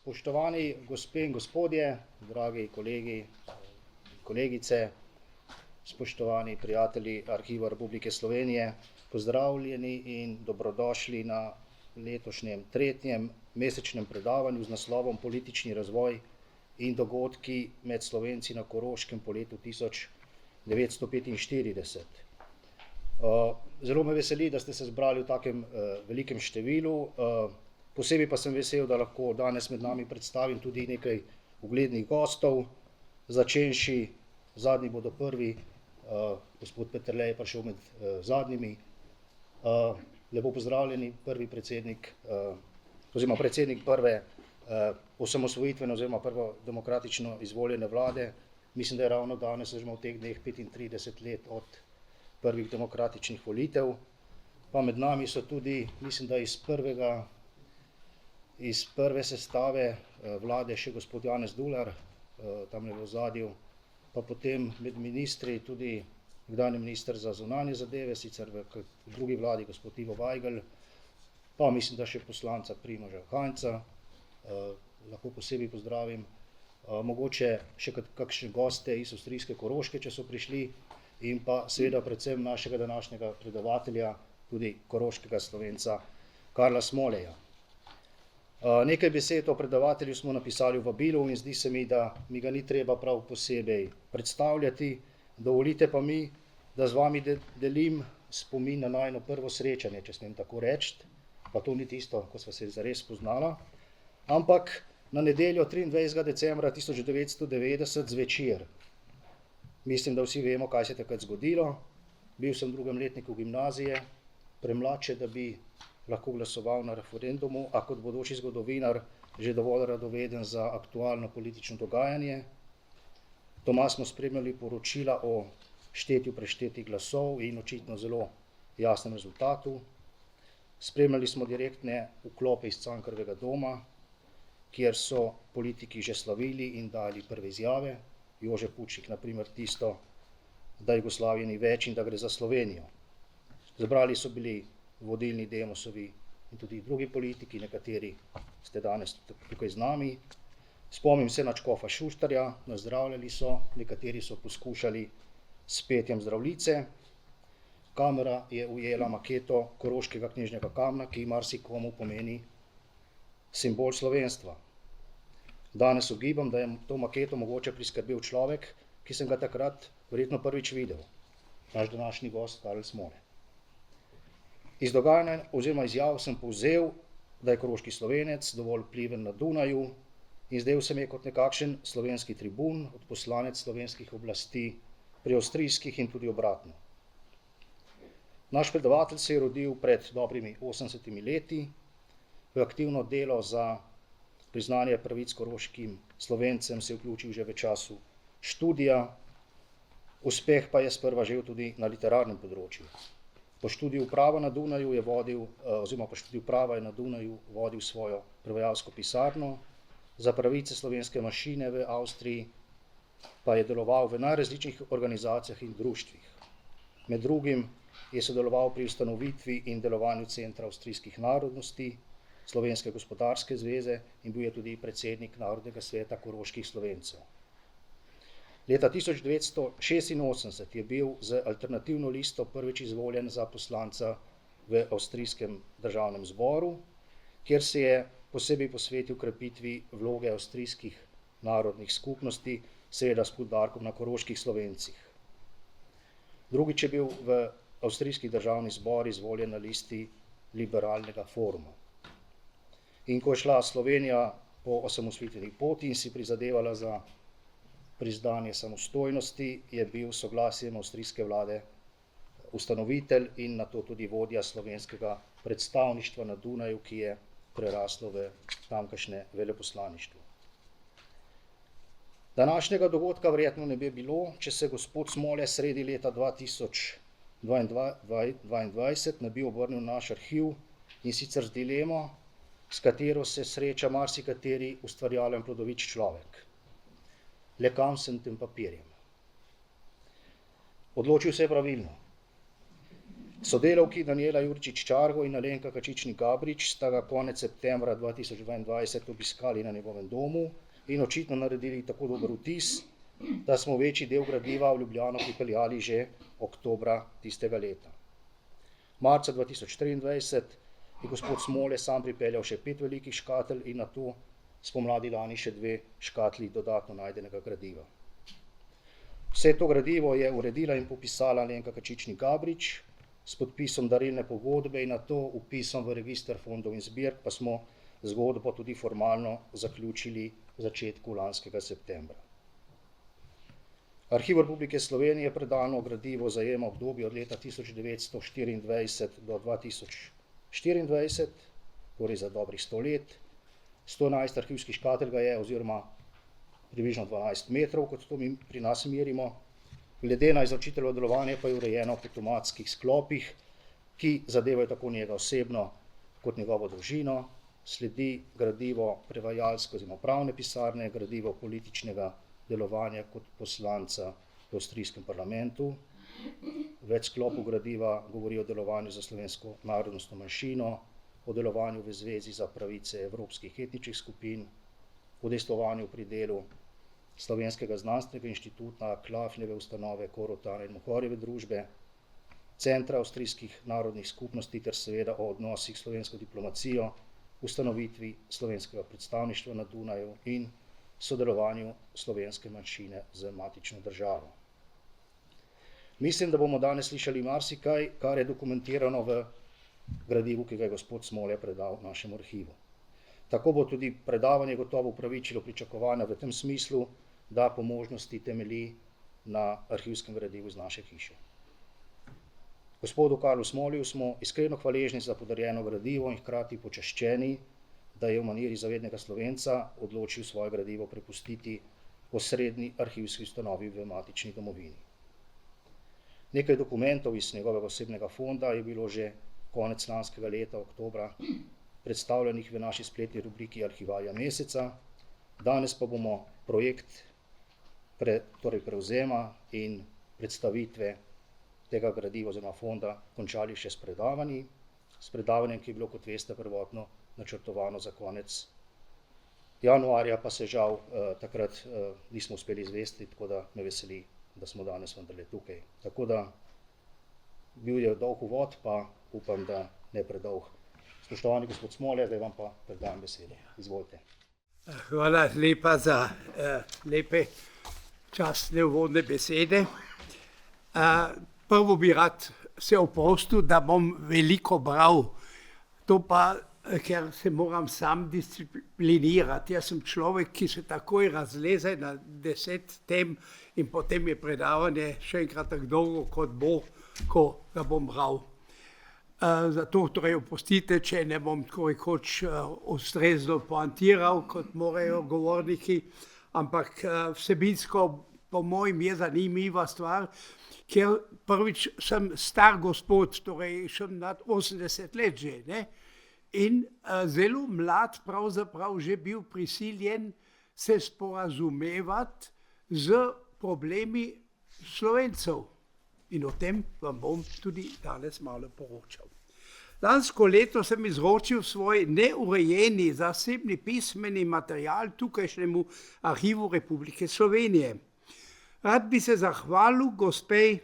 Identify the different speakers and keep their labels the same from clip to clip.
Speaker 1: Spoštovani gospe in gospodje, dragi kolegi, kolegice, spoštovani prijatelji Arhiva Republike Slovenije, pozdravljeni in dobrodošli na letošnjem tretjem mesečnem predavanju z naslovom Politični razvoj in dogodki med Slovenci na Koroškem po letu 1945. Zelo me veseli, da ste se zbrali v takem velikem številu. Posebej pa sem vesel, da lahko danes med nami predstavim tudi nekaj uglednih gostov, začenši, zadnji bodo prvi, gospod Peterle je prišel med zadnjimi. Lepo pozdravljeni, prvi predsednik, oziroma predsednik prve osamosvojitvene oziroma prvo demokratično izvoljene vlade. Mislim, da je ravno danes, oziroma v teh dneh 35 let od prvih demokratičnih volitev. Pa med nami so tudi, mislim, da iz prve sestave vlade še gospod Janez Dular, tam v ozadju, pa potem med ministri tudi nekdanji minister za zunanje zadeve, sicer v drugi vladi gospod Ivo Vajgl, pa mislim, da še poslanca Primoža Hanca, lahko posebej pozdravim, mogoče še kakšne goste iz avstrijske Koroške, če so prišli, in pa seveda predvsem našega današnjega predavatelja, tudi koroškega Slovenca Karla Smoleja. Nekaj besed o predavatelju smo napisali v vabilu in zdi se mi, da mi ga ni treba prav posebej predstavljati. Dovolite pa mi, da z vami delim spomin na najino prvo srečanje, če smem tako reči, pa to ni tisto, ko sva se zares spoznala, ampak na nedeljo 23. decembra 1990 zvečer. Mislim, da vsi vemo, kaj se je takrat zgodilo. Bil sem v drugem letniku gimnazije, premlad še, da bi lahko glasoval na referendumu, a kot bodoči zgodovinar že dovolj radoveden za aktualno politično dogajanje. Doma smo spremljali poročila o štetju preštetih glasov in očitno zelo jasnem rezultatu. Spremljali smo direktne vklope iz Cankarjevega doma, kjer so politiki že slavili in dali prve izjave. Jože Pučnik, na primer tisto, da Jugoslavije ni več in da gre za Slovenijo. Zbrali so bili vodilni Demosovi in tudi drugi politiki, nekateri ste danes tukaj z nami. Spomnim se na škofa Šuštarja, nazdravljali so, nekateri so poskušali s petjem Zdravljice. Kamera je ujela maketo koroškega knjižnega kamna, ki marsikomu pomeni simbol slovenstva. Danes ugibam, da je to maketo mogoče priskrbel človek, ki sem ga takrat verjetno prvič videl, naš današnji gost Karl Smole. Iz dogajanja oziroma izjav sem povzel, da je koroški Slovenec dovolj vpliven na Dunaju in zdel se mi je kot nekakšen slovenski tribun, odposlanec slovenskih oblasti pri avstrijskih in tudi obratno. Naš predavatelj se je rodil pred dobrimi 80 leti, v aktivno delo za priznanje pravic koroškim Slovencem se je vključil že v času študija, uspeh pa je sprva žel tudi na literarnem področju. Po študiju prava na Dunaju je vodil svojo prevajalsko pisarno, za pravice slovenske manjšine v Avstriji pa je deloval v najrazličnejših organizacijah in društvih. Med drugim je sodeloval pri ustanovitvi in delovanju Centra avstrijskih narodnosti, Slovenske gospodarske zveze in bil je tudi predsednik Narodnega sveta koroških Slovencev. Leta 1986 je bil z alternativno listo prvič izvoljen za poslanca v avstrijskem državnem zboru, kjer se je posebej posvetil krepitvi vloge avstrijskih narodnih skupnosti, seveda s poudarkom na koroških Slovencih. Drugič je bil v avstrijski državni zbor izvoljen na listi Liberalnega foruma. In ko je šla Slovenija po osamosvojitveni poti in si prizadevala za priznanje samostojnosti, je bil s soglasjem avstrijske vlade ustanovitelj in nato tudi vodja slovenskega predstavništva na Dunaju, ki je preraslo v tamkajšnje veleposlaništvo. Današnjega dogodka verjetno ne bi bilo, če se gospod Smole sredi leta 2022 ne bi obrnil na naš arhiv in sicer z dilemo, s katero se sreča marsikateri ustvarjalen plodovit človek. Le kam sem tem papirjem? Odločil se je pravilno. Sodelavki Danijela Jurčič-Čargo in Alenka Kačičnik-Gabrič sta ga konec septembra 2022 obiskali na njegovem domu in očitno naredili tako dober vtis, da smo večji del gradiva v Ljubljano pripeljali že oktobra tistega leta. Marca 2023 je gospod Smole sam pripeljal še 5 velikih škatelj in nato spomladi lani še 2 škatli dodatno najdenega gradiva. Vse to gradivo je uredila in popisala Alenka Kačičnik-Gabrič s podpisom darilne pogodbe in nato vpisom v register fondov in zbirk pa smo zgodbo tudi formalno zaključili v začetku lanskega septembra. Arhiv Republike Slovenije predano gradivo zajema obdobje od leta 1924 do 2024, torej za dobrih 100 let. 111 arhivskih škatelj ga je, oziroma približno 12 metrov, kot to mi pri nas merimo. Glede na izločiteljno delovanje pa je urejeno po tematskih sklopih, ki zadevajo tako njega osebno kot njegovo družino. Sledi gradivo prevajalske oziroma pravne pisarne, gradivo političnega delovanja kot poslanca v avstrijskem parlamentu. Več sklopov gradiva govori o delovanju za slovensko narodnostno manjšino, o delovanju v zvezi za pravice evropskih etničnih skupin, o udejstvovanju pri delu Slovenskega znanstvenega inštituta, Klafljeve ustanove, Korotane in Mohorjeve družbe, Centra avstrijskih narodnih skupnosti ter seveda o odnosih s slovensko diplomacijo, ustanovitvi slovenskega predstavništva na Dunaju in sodelovanju slovenske manjšine z matično državo. Mislim, da bomo danes slišali marsikaj, kar je dokumentirano v gradivu, ki ga je gospod Smole predal našemu arhivu. Tako bo tudi predavanje gotovo upravičilo pričakovanja v tem smislu, da po možnosti temelji na arhivskem gradivu iz naše hiše. Gospodu Karlu Smoliju smo iskreno hvaležni za podarjeno gradivo in hkrati počaščeni, da je v maniri zavednega Slovenca odločil svoje gradivo prepustiti osrednji arhivski ustanovi v matični domovini. Nekaj dokumentov iz njegovega osebnega fonda je bilo že konec lanskega leta, oktobra, predstavljenih v naši spletni rubriki Arhivalija meseca. Danes pa bomo projekt prevzema in predstavitve tega gradiva oziroma fonda končali še s predavanjem, ki je bilo, kot veste, prvotno načrtovano za konec januarja, pa se žal takrat nismo uspeli izvesti, tako da me veseli, da smo danes vendarle tukaj. Tako da bil je dolg uvod, pa upam, da ne predolg. Spoštovani gospod Smole, zdaj vam pa predajam besedo. Izvolite.
Speaker 2: Hvala lepa za lepe častne uvodne besede. Prvo bi rad se oprostil, da bom veliko bral. To pa, ker se moram sam disciplinirati. Jaz sem človek, ki se takoj razleze na 10 tem in potem je predavanje še enkrat tako dolgo, kot bo, ko ga bom bral. Zato torej opustite, če ne bom tako rekoč ustrezno poantiral, kot morajo govorniki, ampak vsebinsko po mojem je zanimiva stvar, ker prvič sem star gospod, torej sem nad 80 let že, ne? In zelo mlad pravzaprav že bil prisiljen se sporazumevati z problemi Slovencev. In o tem vam bom tudi danes malo poročal. Lansko leto sem izročil svoj neurejeni zasebni pismeni material tukajšnjemu Arhivu Republike Slovenije. Rad bi se zahvalil gospej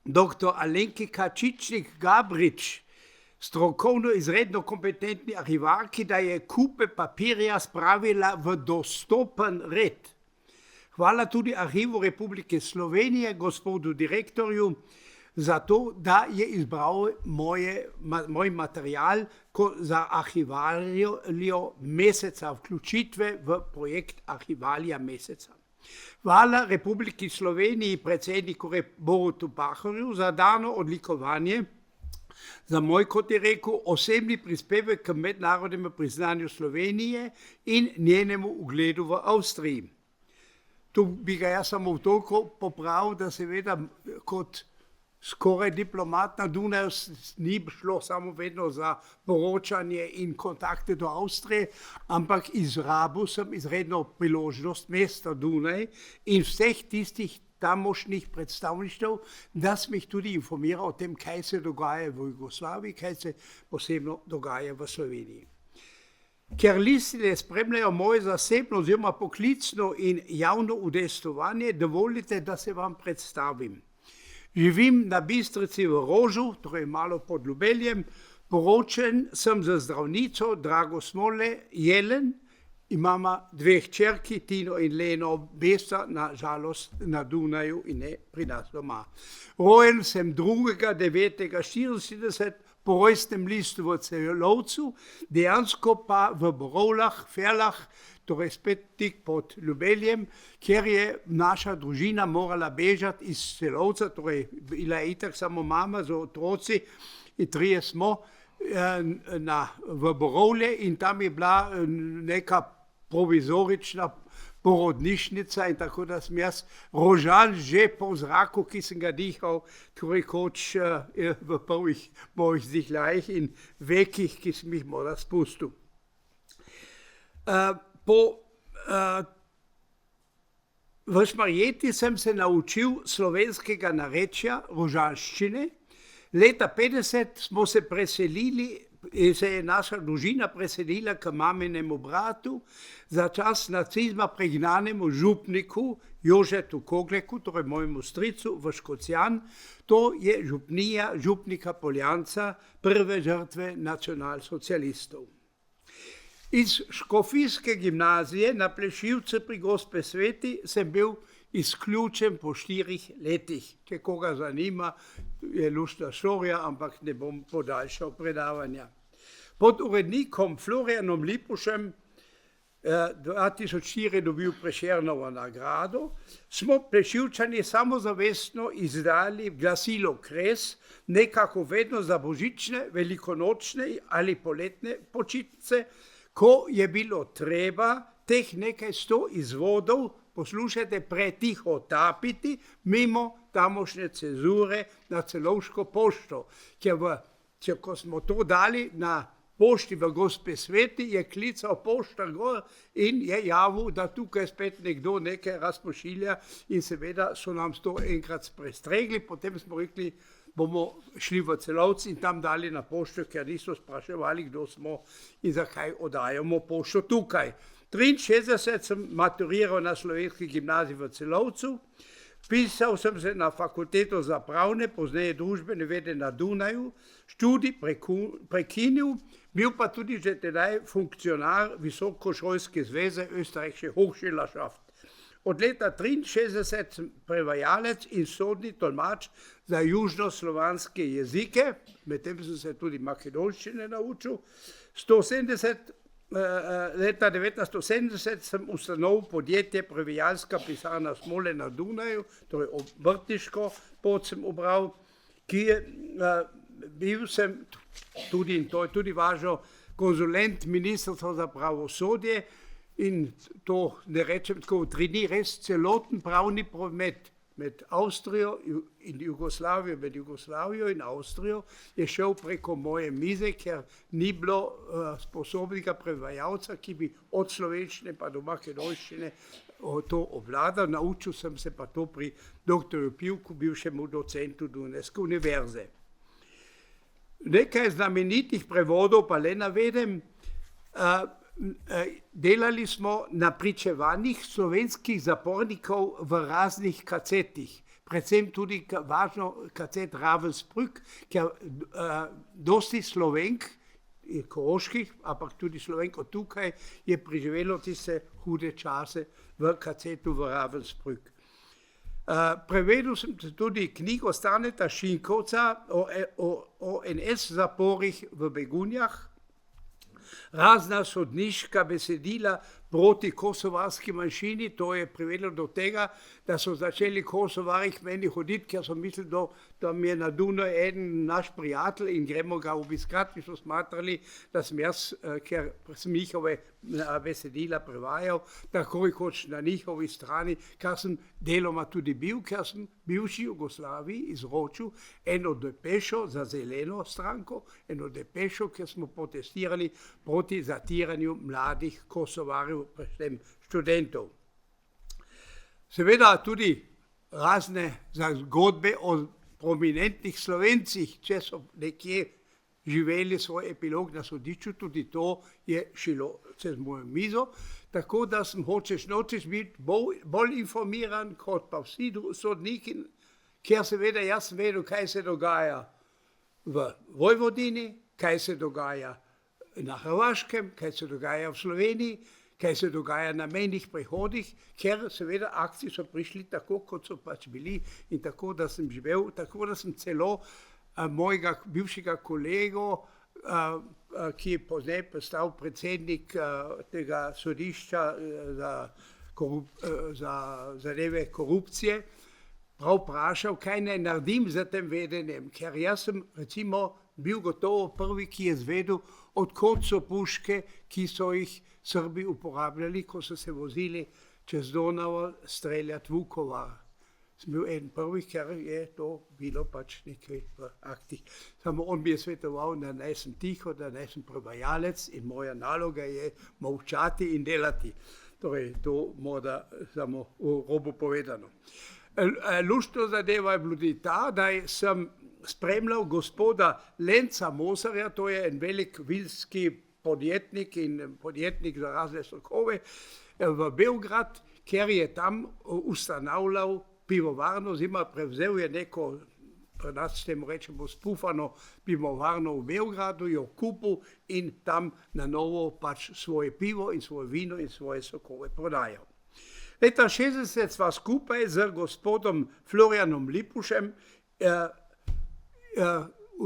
Speaker 2: dr. Alenki Kačičnik-Gabrič, strokovno izredno kompetentni arhivarki, da je kupe papirja spravila v dostopen red. Hvala tudi Arhivu Republike Slovenije, gospodu direktorju, za to, da je izbral moj material za arhivalijo meseca, vključitve v projekt Arhivalija meseca. Hvala Republiki Sloveniji, predsedniku Borutu Pahorju, za dano odlikovanje, za moj, kot je rekel, osebni prispevek k mednarodnemu priznanju Slovenije in njenemu ugledu v Avstriji. Tu bi ga jaz samo toliko popravil, da seveda kot skoraj diplomat na Dunaju, ni šlo samo vedno za poročanje in kontakte do Avstrije, ampak izrabil sem izredno priložnost mesta Dunaj in vseh tistih tamošnjih predstavništev, da sem jih tudi informiral o tem, kaj se dogaja v Jugoslaviji, kaj se posebno dogaja v Sloveniji. Ker listine spremljajo moje zasebno oziroma poklicno in javno udejstvovanje, dovolite, da se vam predstavim. Živim na Bistrici v Rožu, torej malo pod Ljubeljem, poročen sem za zdravnico Drago Smole Jelen, imama dve hčerki, Tino in Leno, besta na žalost na Dunaju in ne pri nas doma. Rojen sem 2.9.64 po rojstnem listu v Celovcu, dejansko pa v Borovlah, Ferlah, torej spet tik pod Ljubeljem, kjer je naša družina morala bežati iz Celovca, torej bila je itak samo mama z otroci in trije smo v Borovlje in tam je bila neka provizorična porodnišnica in tako da sem jaz Rožan že po zraku, ki sem ga dihal, tako rekoč v prvih mojih zdihljajih in vekih, ki sem jih morda spustil. V Šmarjeti sem se naučil slovenskega narečja rožanščine. Leta 50 smo se preselili, se je naša družina preselila k maminemu bratu, za čas nacizma pregnanemu župniku Jožetu Kogleku, torej mojemu stricu v Škocjan. To je župnija župnika Poljanca, prve žrtve nacionalsocialistov. Iz škofijske gimnazije na Plešivce pri Gospe Sveti sem bil izključen po 4 letih. Če koga zanima, je luštna štorija, ampak ne bom podaljšal predavanja. Pod urednikom Florianom Lipušem 2004 dobil Prešernovo nagrado, smo Plešivčani samozavestno izdali glasilo Kres, nekako vedno za božične, velikonočne ali poletne počitnice, ko je bilo treba teh nekaj 100 izvodov, poslušajte, pretihotapiti mimo tamošnje cenzure na Celovško pošto. Ko smo to dali na pošti v Gospe Sveti, je klical poštar gor in je javil, da tukaj spet nekdo nekaj razpošilja in seveda so nam to enkrat prestregli, potem smo rekli, bomo šli v Celovci in tam dali na pošto, ker niso spraševali, kdo smo in zakaj oddajamo pošto tukaj. 63 sem maturiral na Slovenski gimnaziji v Celovcu, vpisal sem se na fakulteto za pravne, pozneje družbene vede na Dunaju, študij prekinil, bil pa tudi že tedaj funkcionar Visokošolske zveze Österreichische Hochschülerschaft. Od leta 1963 sem prevajalec in sodni tolmač za južnoslovanske jezike, medtem sem se tudi makedonščine naučil. Leta 1970 sem ustanovil podjetje Prevajalska pisarna Smole na Dunaju, torej obrtniško pot sem ubral, ki je bil sem tudi, in to je tudi važno, konzulent Ministrstva za pravosodje in to ne rečem tako v 3 dni, res celoten pravni promet med Avstrijo in Jugoslavijo, med Jugoslavijo in Avstrijo je šel preko moje mize, ker ni bilo sposobnega prevajalca, ki bi od slovenščine pa do makedonščine to obvladal. Naučil sem se pa to pri dr. Pivku, bivšemu docentu Dunajske univerze. Nekaj znamenitih prevodov pa le navedem. Delali smo na pričevanjih slovenskih zapornikov v raznih kacetih, predvsem tudi važno kacet Ravensbrück, ker dosti Slovenk, koroških, ampak tudi Slovenko tukaj je preživelo tiste hude čase v kacetu v Ravensbrück. Prevedel sem tudi knjigo Staneta Šinkovca o NS zaporih v Begunjah, razna sodniška besedila proti kosovarski manjšini. To je privedlo do tega, da so začeli Kosovari k meni hoditi, ker so mislili, da mi je na Dunaju en naš prijatelj in gremo ga obiskati. Mi so smatrali, da sem jaz, ker sem njihove besedila prevajal, tako rekoč na njihovi strani, kar sem deloma tudi bil, ker sem bivši Jugoslaviji izročil eno depešo za zeleno stranko, eno depešo, ker smo protestirali proti zatiranju mladih Kosovarjev, predvsem študentov. Seveda tudi razne zgodbe o prominentnih Slovencih, če so nekje živeli svoj epilog na sodišču, tudi to je šlo čez mojo mizo, tako da sem hočeš nočeš biti bolj informiran kot pa vsi sodniki, ker seveda jaz sem vedel, kaj se dogaja v Vojvodini, kaj se dogaja na Hrvaškem, kaj se dogaja v Sloveniji, kaj se dogaja na mejnih prehodih, ker seveda akcije so prišli tako, kot so pač bili in tako, da sem živel, tako da sem celo mojega bivšega kolego, ki je pozneje postal predsednik tega sodišča za zadeve korupcije, prav vprašal, kaj naj naredim za tem vedenjem, ker jaz sem recimo bil gotovo prvi, ki je zvedel, odkot so puške, ki so jih Srbi uporabljali, ko so se vozili čez Donavo streljati Vukovar. Sem bil en prvi, ker je to bilo pač nekaj v aktih. Samo on mi je svetoval, da naj sem tiho, da naj sem prevajalec in moja naloga je molčati in delati. Torej, to mora samo v robu povedano. Luštno zadeva je bilo ta, da sem spremljal gospoda Lenca Mosarja, to je en velik vilski podjetnik in podjetnik za razne sokove v Beograd, ker je tam ustanavljal pivovarno, oziroma prevzel je neko, pri nas temu rečemo spufano pivovarno v Beogradu, jo kupil in tam na novo pač svoje pivo in svoje vino in svoje sokove prodajal. Leta 60 sva skupaj z gospodom Florianom Lipušem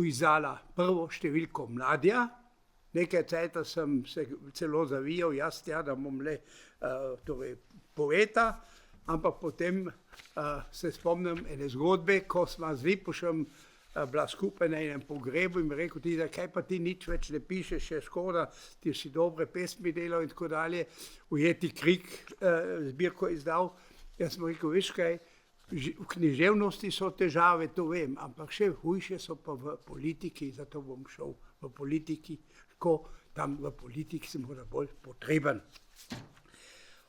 Speaker 2: izdala prvo številko Mladja. Nekaj cajta sem se celo zavijal, jaz tja, da bom le poeta, ampak potem se spomnim ene zgodbe, ko sva z Lipušem bila skupaj na enem pogrebu in mi rekel, ti, kaj pa ti nič več ne pišeš, še škoda, ti si dobre pesmi delal in tako dalje, Ujeti krik zbirko izdal. Jaz sem rekel, veš kaj, v književnosti so težave, to vem, ampak še hujše so pa v politiki, zato bom šel v politiki, ko tam v politiki sem mora bolj potreben.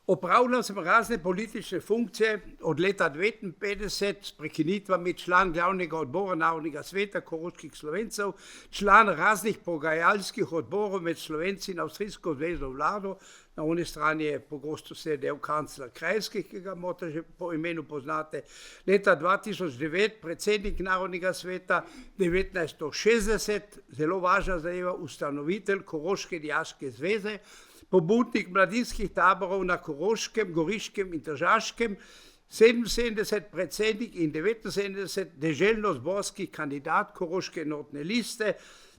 Speaker 2: Opravljal sem razne politične funkcije od leta 1959 s prekinitvami član glavnega odbora Narodnega sveta koroških Slovencev, član raznih pogajalskih odborov med Slovenci in avstrijsko zvezno vlado, na oni strani je pogosto sedel kancler Kreisky, ki ga morda že po imenu poznate, leta 2009 predsednik Narodnega sveta, 1960, zelo važna zadeva, ustanovitelj Koroške dijaške zveze, pobudnik mladinskih taborov na Koroškem, Goriškem in Tržaškem, 77 predsednik in 79 deželno-zborski kandidat Koroške enotne liste,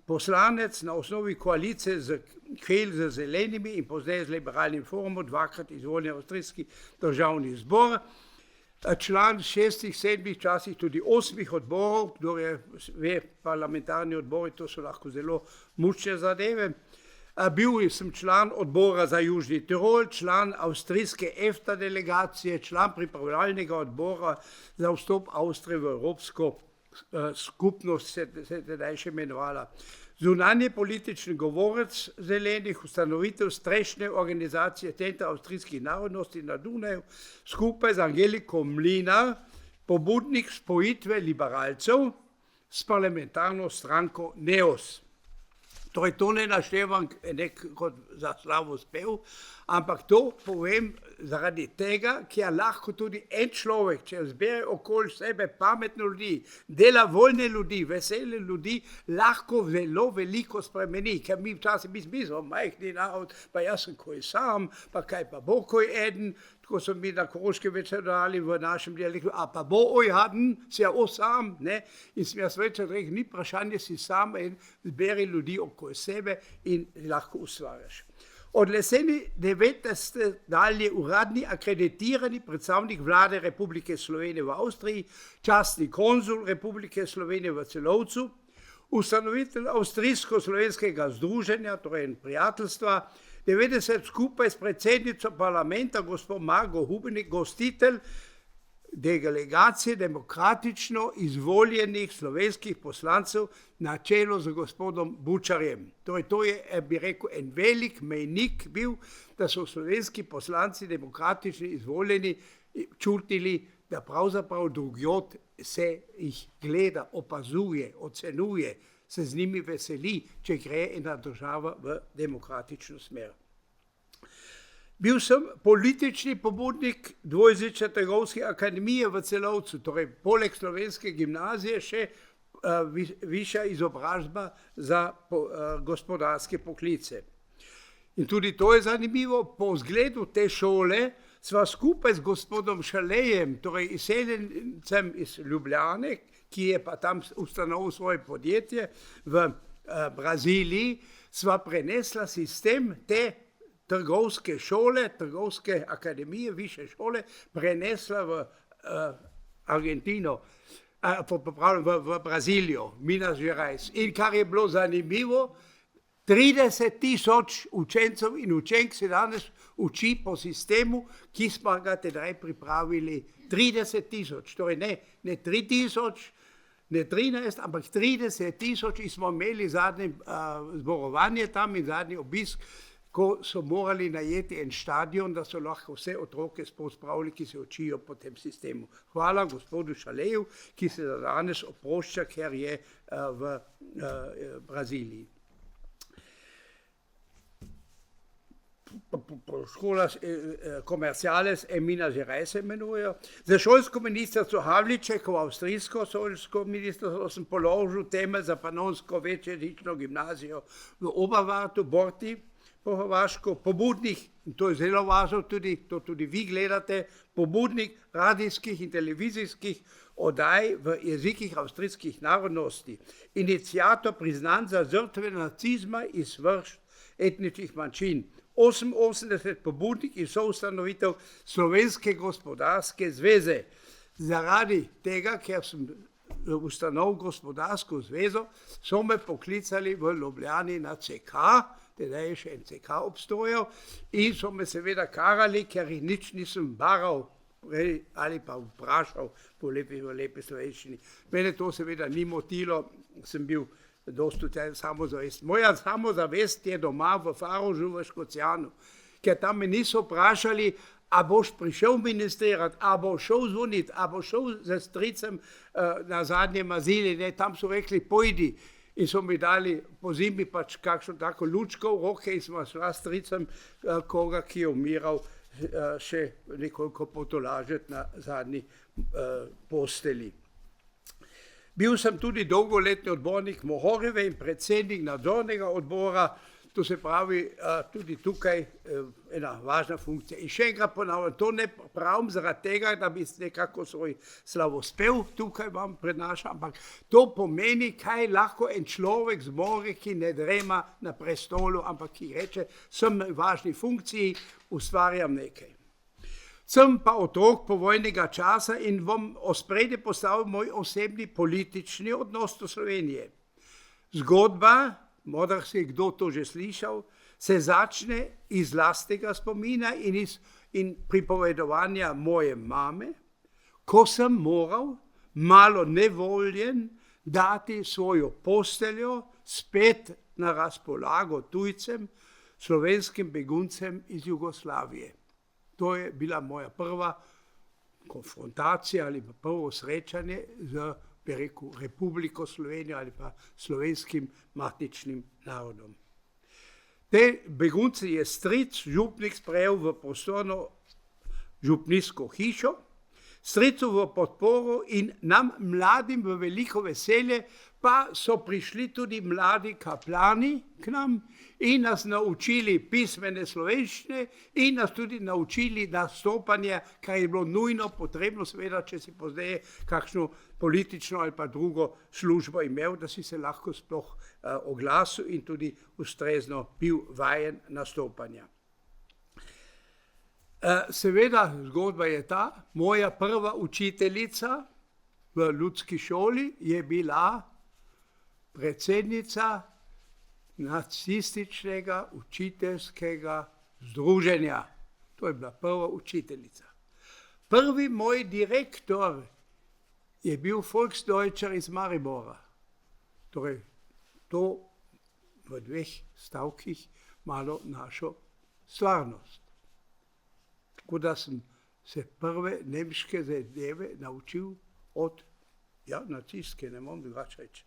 Speaker 2: poslanec na osnovi koalicije z Kehl z zelenimi in pozneje z liberalnim forumom, dvakrat izvoljen avstrijski državni zbor, član 6, 7, včasih tudi 8 odborov, kdo je ve, parlamentarni odbori, to so lahko zelo mučne zadeve. Bil sem član odbora za Južni Tirol, član avstrijske EFTA delegacije, član pripravljalnega odbora za vstop Avstrije v Evropsko skupnost, se tedaj še imenovala. Zunanje politični govorec zelenih, ustanovitev strešne organizacije Centra avstrijskih narodnosti na Dunaju, skupaj z Angeliko Mlinar, pobudnik spojitve liberalcev s parlamentarno stranko NEOS. Torej, to ne naštevam kot za slavo spev, ampak to povem zaradi tega, ker lahko tudi en človek, če zbere okoli sebe pametne ljudi, dela voljne ljudi, vesele ljudi, lahko zelo veliko spremeni, ker mi včasih smo majhni narod, pa jaz sem koji sam, pa kaj pa bo koji eden, tako so mi na Koroškem večer dali v našem dialektu, a pa bo ojaden, si ja sam, ne, in sem jaz večer rekel, ni vprašanje si sam in zberi ljudi okoli sebe in lahko ustvarjaš. Od jeseni 19. dalje uradni akreditirani predstavnik vlade Republike Slovenije v Avstriji, častni konzul Republike Slovenije v Celovcu, ustanovitelj Avstrijsko-slovenskega združenja, torej prijateljstva, 90 skupaj s predsednico parlamenta, gospod Margo Hubenik, gostitelj delegacije demokratično izvoljenih slovenskih poslancev na čelu z gospodom Bučarjem. Torej, to je, bi rekel, en velik mejnik bil, da so slovenski poslanci demokratično izvoljeni čutili, da pravzaprav drugjod se jih gleda, opazuje, ocenjuje, se z njimi veseli, če gre ena država v demokratično smer. Bil sem politični pobudnik dvojezične trgovske akademije v Celovcu, torej poleg slovenske gimnazije še višja izobrazba za gospodarske poklice. In tudi to je zanimivo, po vzgledu te šole sva skupaj z gospodom Šalejem, torej izseljencem iz Ljubljane, ki je pa tam ustanovil svoje podjetje v Braziliji, sva prenesla sistem te trgovske šole, trgovske akademije, više šole, prenesla v Argentino, v Brazilijo, Minas Gerais. In kar je bilo zanimivo, 30.000 učencev in učenk se danes uči po sistemu, ki smo ga tedaj pripravili. 30.000, torej ne 3.000, ne 13, ampak 30.000 in smo imeli zadnje zborovanje tam in zadnji obisk, ko so morali najeti en stadion, da so lahko vse otroke spravili, ki se učijo po tem sistemu. Hvala gospodu Šaleju, ki se danes oprošča, ker je v Braziliji. Škola Comerciales Minas Gerais se imenujejo. Za šolsko ministrstvo Havliček, avstrijsko šolsko ministrstvo, sem položil temelj za panonsko večjezično gimnazijo v Oberwartu, Borti, po Hrvaško, pobudnik, in to je zelo važno tudi, to tudi vi gledate, pobudnik radijskih in televizijskih oddaj v jezikih avstrijskih narodnosti, iniciator priznan za žrtve nacizma iz vrst etničnih manjšin, 88 pobudnik in soustanovitev Slovenske gospodarske zveze. Zaradi tega, ker sem ustanovil gospodarsko zvezo, so me poklicali v Ljubljani na CK, teda je še en CK obstojal, in so me seveda karali, ker jih nič nisem baral ali pa vprašal po lepi slovenščini. Mene to seveda ni motilo, sem bil dosti samozavest. Moja samozavest je doma v Farožu v Škocjanu, ker tam me niso vprašali, a boš prišel ministrirati, a boš šel zvoniti, a boš šel za stricem na zadnje mazili, ne, tam so rekli, pojdi. In so mi dali po zimi pač kakšno tako lučko v roke in smo šla s stricem koga, ki je umiral, še nekoliko potolažiti na zadnji posteli. Bil sem tudi dolgoletni odbornik Mohorjeve in predsednik nadzornega odbora, to se pravi tudi tukaj ena važna funkcija. In še enkrat ponavljam, to ne pravim zaradi tega, da bi nekako svoj slavospev tukaj vam prenašal, ampak to pomeni, kaj lahko en človek zmore, ki ne drema na prestolu, ampak ki reče, sem v važni funkciji, ustvarjam nekaj. Sem pa otrok povojnega časa in bom ospredje postavil moj osebni politični odnos do Slovenije. Zgodba, morda si kdo to že slišal, se začne iz lastnega spomina in pripovedovanja moje mame, ko sem moral, malo nevoljen, dati svojo posteljo spet na razpolago tujcem, slovenskim beguncem iz Jugoslavije. To je bila moja prva konfrontacija ali pa prvo srečanje z, bi rekel, Republiko Slovenijo ali pa slovenskim matičnim narodom. Te begunce je stric župnik sprejel v prostorno župnijsko hišo, stricu v podporo in nam mladim v veliko veselje, pa so prišli tudi mladi kaplani k nam in nas naučili pismene slovenščine in nas tudi naučili nastopanje, kar je bilo nujno potrebno, seveda, če si pozneje kakšno politično ali pa drugo službo imel, da si se lahko sploh oglasil in tudi ustrezno bil vajen nastopanja. Seveda, zgodba je ta, moja prva učiteljica v ljudski šoli je bila predsednica nacističnega učiteljskega združenja. To je bila prva učiteljica. Prvi moj direktor je bil Volksdeutscher iz Maribora. Torej, to v dveh stavkih malo našo stvarnost. Tako da sem se prve nemške zadeve naučil od nacistske, ne bom drugače reči.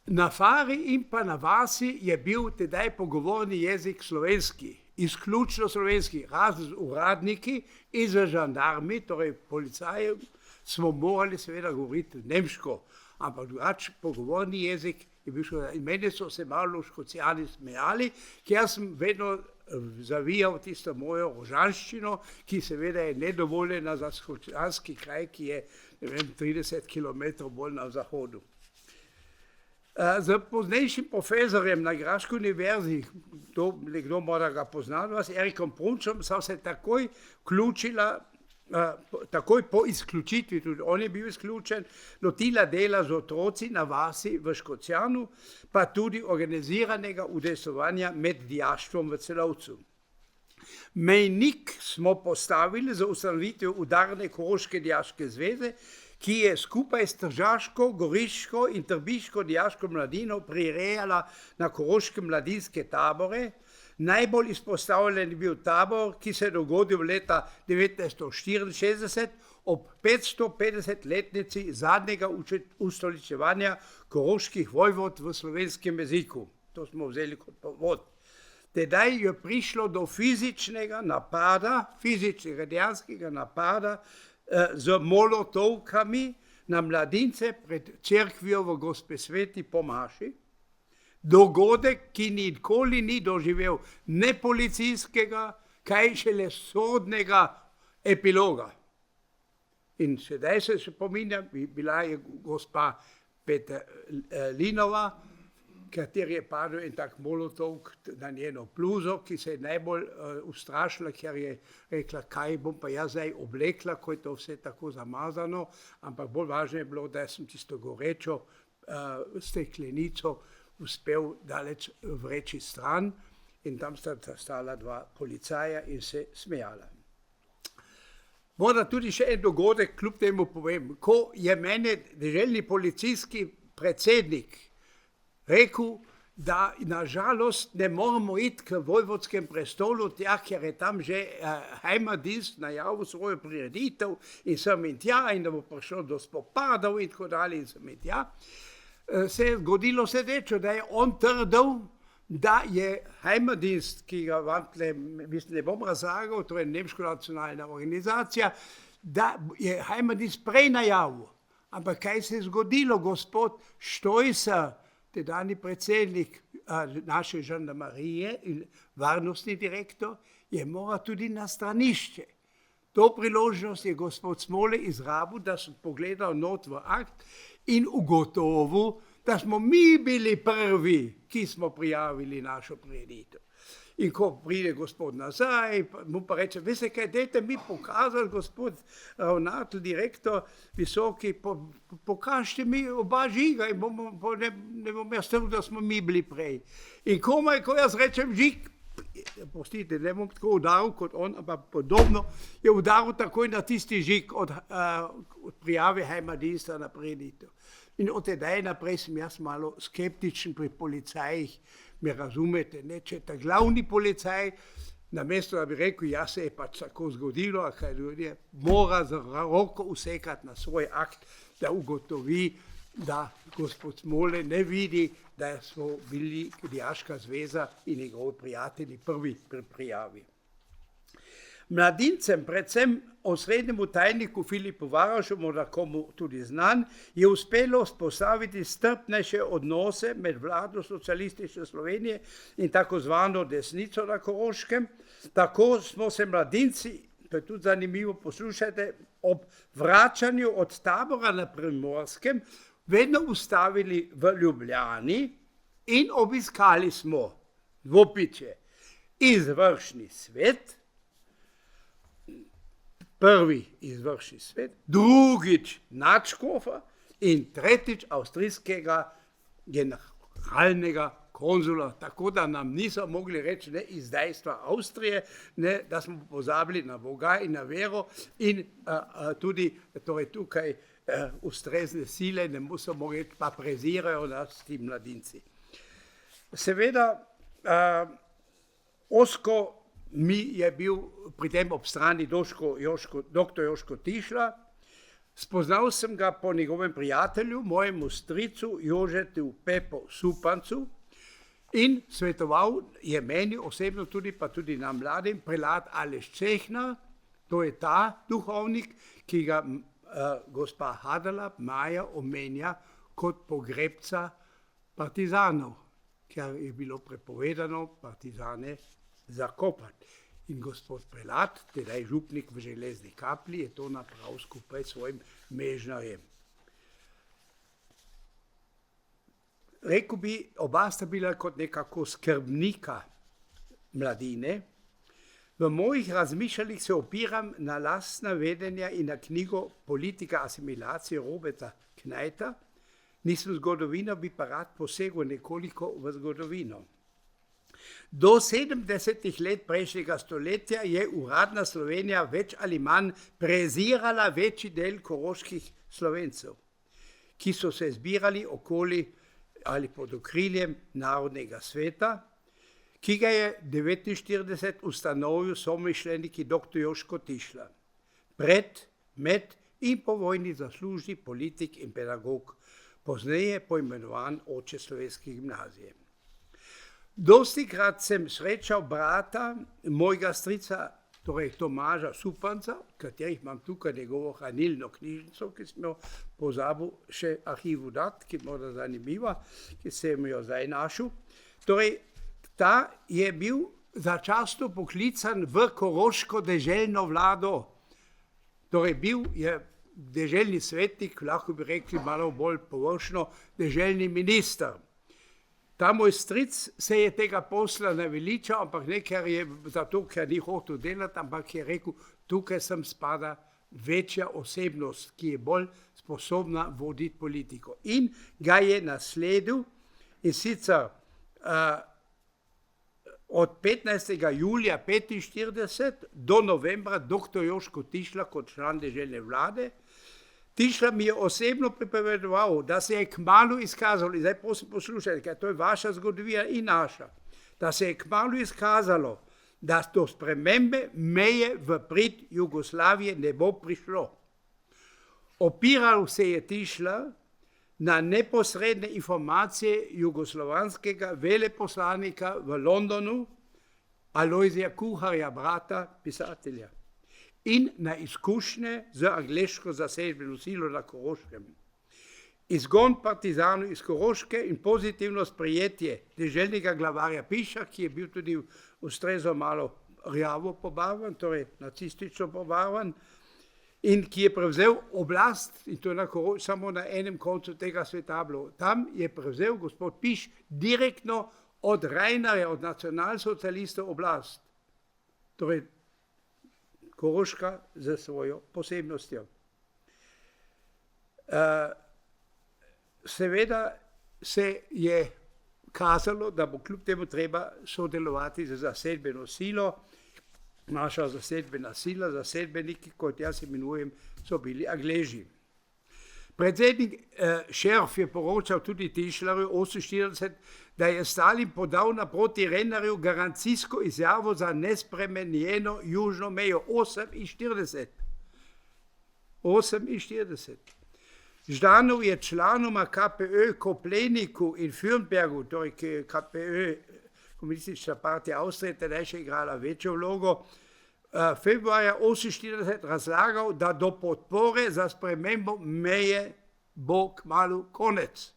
Speaker 2: Na Fari in pa na vasi je bil tedaj pogovorni jezik slovenski, izključno slovenski, razen z uradniki in z žandarmi, torej policajem, smo morali seveda govoriti nemško, ampak drugače pogovorni jezik je bil še. In meni so se malo Škocijani smejali, ker sem vedno zavijal tisto mojo rožanščino, ki seveda je nedovoljena za škocijanski kraj, ki je 30 km bolj na zahodu. Z poznejšim profesorjem na Graški univerzi, kdo mora ga poznati, s Erikom Prunčom, so se takoj vključila, takoj po izključitvi, tudi on je bil izključen, lotila dela z otroci na vasi v Škocijanu, pa tudi organiziranega udejstvovanja med dijaštvom v Celovcu. Mejnik smo postavili za ustanovitev udarne Koroške dijaške zveze, ki je skupaj s tržaško, goriško in trbiško dijaško mladino prirejala na koroške mladinske tabore. Najbolj izpostavljen je bil tabor, ki se je dogodil leta 1964 ob 550-letnici zadnjega ustoličevanja koroških vojvod v slovenskem jeziku. To smo vzeli kot povod. Tedaj je prišlo do fizičnega napada, fizičnega dejanskega napada z molotovkami na mladince pred cerkvijo v Gospe Sveti po maši. Dogodek, ki nikoli ni doživel ne policijskega, kaj šele sodnega epiloga. In sedaj se spominjam, bila je gospa Peterlinova, kateri je padel en tak molotovk na njeno bluzo, ki se je najbolj ustrašila, ker je rekla, kaj bom pa jaz zdaj oblekla, ko je to vse tako zamazano, ampak bolj važno je bilo, da sem tisto gorečo steklenico uspel daleč vreči stran in tam sta stala dva policaja in se smejala. Moram tudi še en dogodek, kljub temu povem, ko je mene deželni policijski predsednik rekel, da nažalost ne moramo iti k vojvodskem prestolu, ker je tam že Heimatdienst najavil svojo prireditev in sem in tja in da bo prišlo do spopadov in tako dalje in sem in tja. Se je zgodilo sledeče, da je on trdil, da je Heimatdienst, ki ga vam ne bom razlagal, to je nemška nacionalna organizacija, da je Heimatdienst prej najavil. Ampak kaj se je zgodilo, gospod Štojser, tedajni predsednik naše žandarmerije in varnostni direktor, je moral tudi na stranišče. To priložnost je gospod Smole izrabil, da sem pogledal not v akt in ugotovil, da smo mi bili prvi, ki smo prijavili našo prireditev. In ko pride gospod nazaj, mu pa reče, veste kaj, dajte mi pokazati, gospod ravnatelj, direktor, visoki, pokažite mi oba žiga in ne bom jaz trdil, da smo mi bili prej. In komaj, ko jaz rečem žig, prostite, ne bom tako udaril kot on, ampak podobno, je udaril takoj na tisti žig od prijave Heimatdiensta na prireditev. In od tedaj naprej sem jaz malo skeptičen pri policajih, me razumete, ne, če ta glavni policaj, namesto da bi rekel, ja se je pač tako zgodilo, a kaj ljudje, mora z roko usekati na svoj akt, da ugotovi, da gospod Smole ne vidi, da smo bili Dijaška zveza in njegovi prijatelji prvi pri prijavi. Mladincem, predvsem osrednjemu tajniku Filipu Varažu, morda komu tudi znan, je uspelo vzpostaviti strpnejše odnose med vlado socialistične Slovenije in tako zvano desnico na Koroškem. Tako smo se mladinci, to je tudi zanimivo, poslušajte, ob vračanju od tabora na Primorskem vedno ustavili v Ljubljani in obiskali smo dvopičje izvršni svet, prvi izvršni svet, drugič nadškofa in tretjič avstrijskega generalnega konzula, tako da nam niso mogli reči ne izdajstva Avstrije, ne da smo pozabili na Boga in na vero in tudi torej tukaj ustrezne sile, ne so mogli reči, pa prezirajo nas ti mladinci. Seveda, Osko mi je bil pri tem ob strani dr. Joško Tišla. Spoznal sem ga po njegovem prijatelju, mojemu stricu Jožetu Pepo Supancu in svetoval je meni osebno tudi, pa tudi nam mladim, prelat Aleš Čehna, to je ta duhovnik, ki ga gospa Hadala Maja omenja kot pogrebca partizanov, ker je bilo prepovedano partizane zakopati. In gospod prelat, tedaj župnik v Železni Kapli, je to napravil skupaj s svojim mežnarjem. Rekel bi, oba sta bila kot nekako skrbnika mladine. V mojih razmišljanjih se opiram na lastna vedenja in na knjigo Politika asimilacije Roberta Knajta. Nisem zgodovinar, bi pa rad posegel nekoliko v zgodovino. Do 70. let prejšnjega stoletja je uradna Slovenija več ali manj prezirala večji del koroških Slovencev, ki so se zbirali okoli ali pod okriljem Narodnega sveta, ki ga je 1949 ustanovil somišljeniki dr. Joško Tišla, pred, med in po vojni zaslužni politik in pedagog, pozneje poimenovan oče slovenske gimnazije. Dostikrat sem srečal brata mojega strica, torej Tomaža Supanca, katerih imam tukaj njegovo hranilno knjižnico, ki sem jo pozabil še arhivu dati, ki je morda zanimiva, ki sem jo zdaj našel. Torej, ta je bil začasno poklican v koroško deželno vlado. Torej, bil je deželni svetnik, lahko bi rekli malo bolj površno, deželni minister. Ta moj stric se je tega posla naveličal, ampak ne zato, ker ni hotel delati, ampak je rekel, tukaj sem spada večja osebnost, ki je bolj sposobna voditi politiko. In ga je nasledil, in sicer od 15. julija 1945 do novembra dr. Joško Tišla kot član deželne vlade. Tišla mi je osebno pripovedoval, da se je kmalu izkazalo, in zdaj prosim poslušajte, ker to je vaša zgodovina in naša, da se je kmalu izkazalo, da do spremembe meje v prid Jugoslavije ne bo prišlo. Opiral se je Tišla na neposredne informacije jugoslovanskega veleposlanika v Londonu, Alojzija Kuharja, brata pisatelja, in na izkušnje z angleško zasedbeno silo na Koroškem. Izgon partizanov iz Koroške in pozitivno sprejetje deželnega glavarja Piša, ki je bil tudi ustrezno malo rjavo pobarvan, torej nacistično pobarvan, in ki je prevzel oblast, in to je samo na enem koncu tega sveta bilo. Tam je prevzel gospod Piš direktno od Rajnarja, od nacionalsocialistov oblast. Torej, Koroška z svojo posebnostjo. Seveda se je kazalo, da bo kljub temu treba sodelovati z zasedbeno silo. Naša zasedbena sila, zasedbeniki, kot jaz imenujem, so bili Angleži. Predsednik Šerf je poročal tudi Tišlerju 1948, da je Stalin podal naproti Renarju garancijsko izjavo za nespremenjeno južno mejo 1948. Ždanov je članoma KPÖ Kopleniku in Fürnbergu, torej KPÖ, Komunistična partija Avstrije, tedaj še igrala večjo vlogo, februarja 1948 razlagal, da do podpore za spremembo meje bo kmalu konec.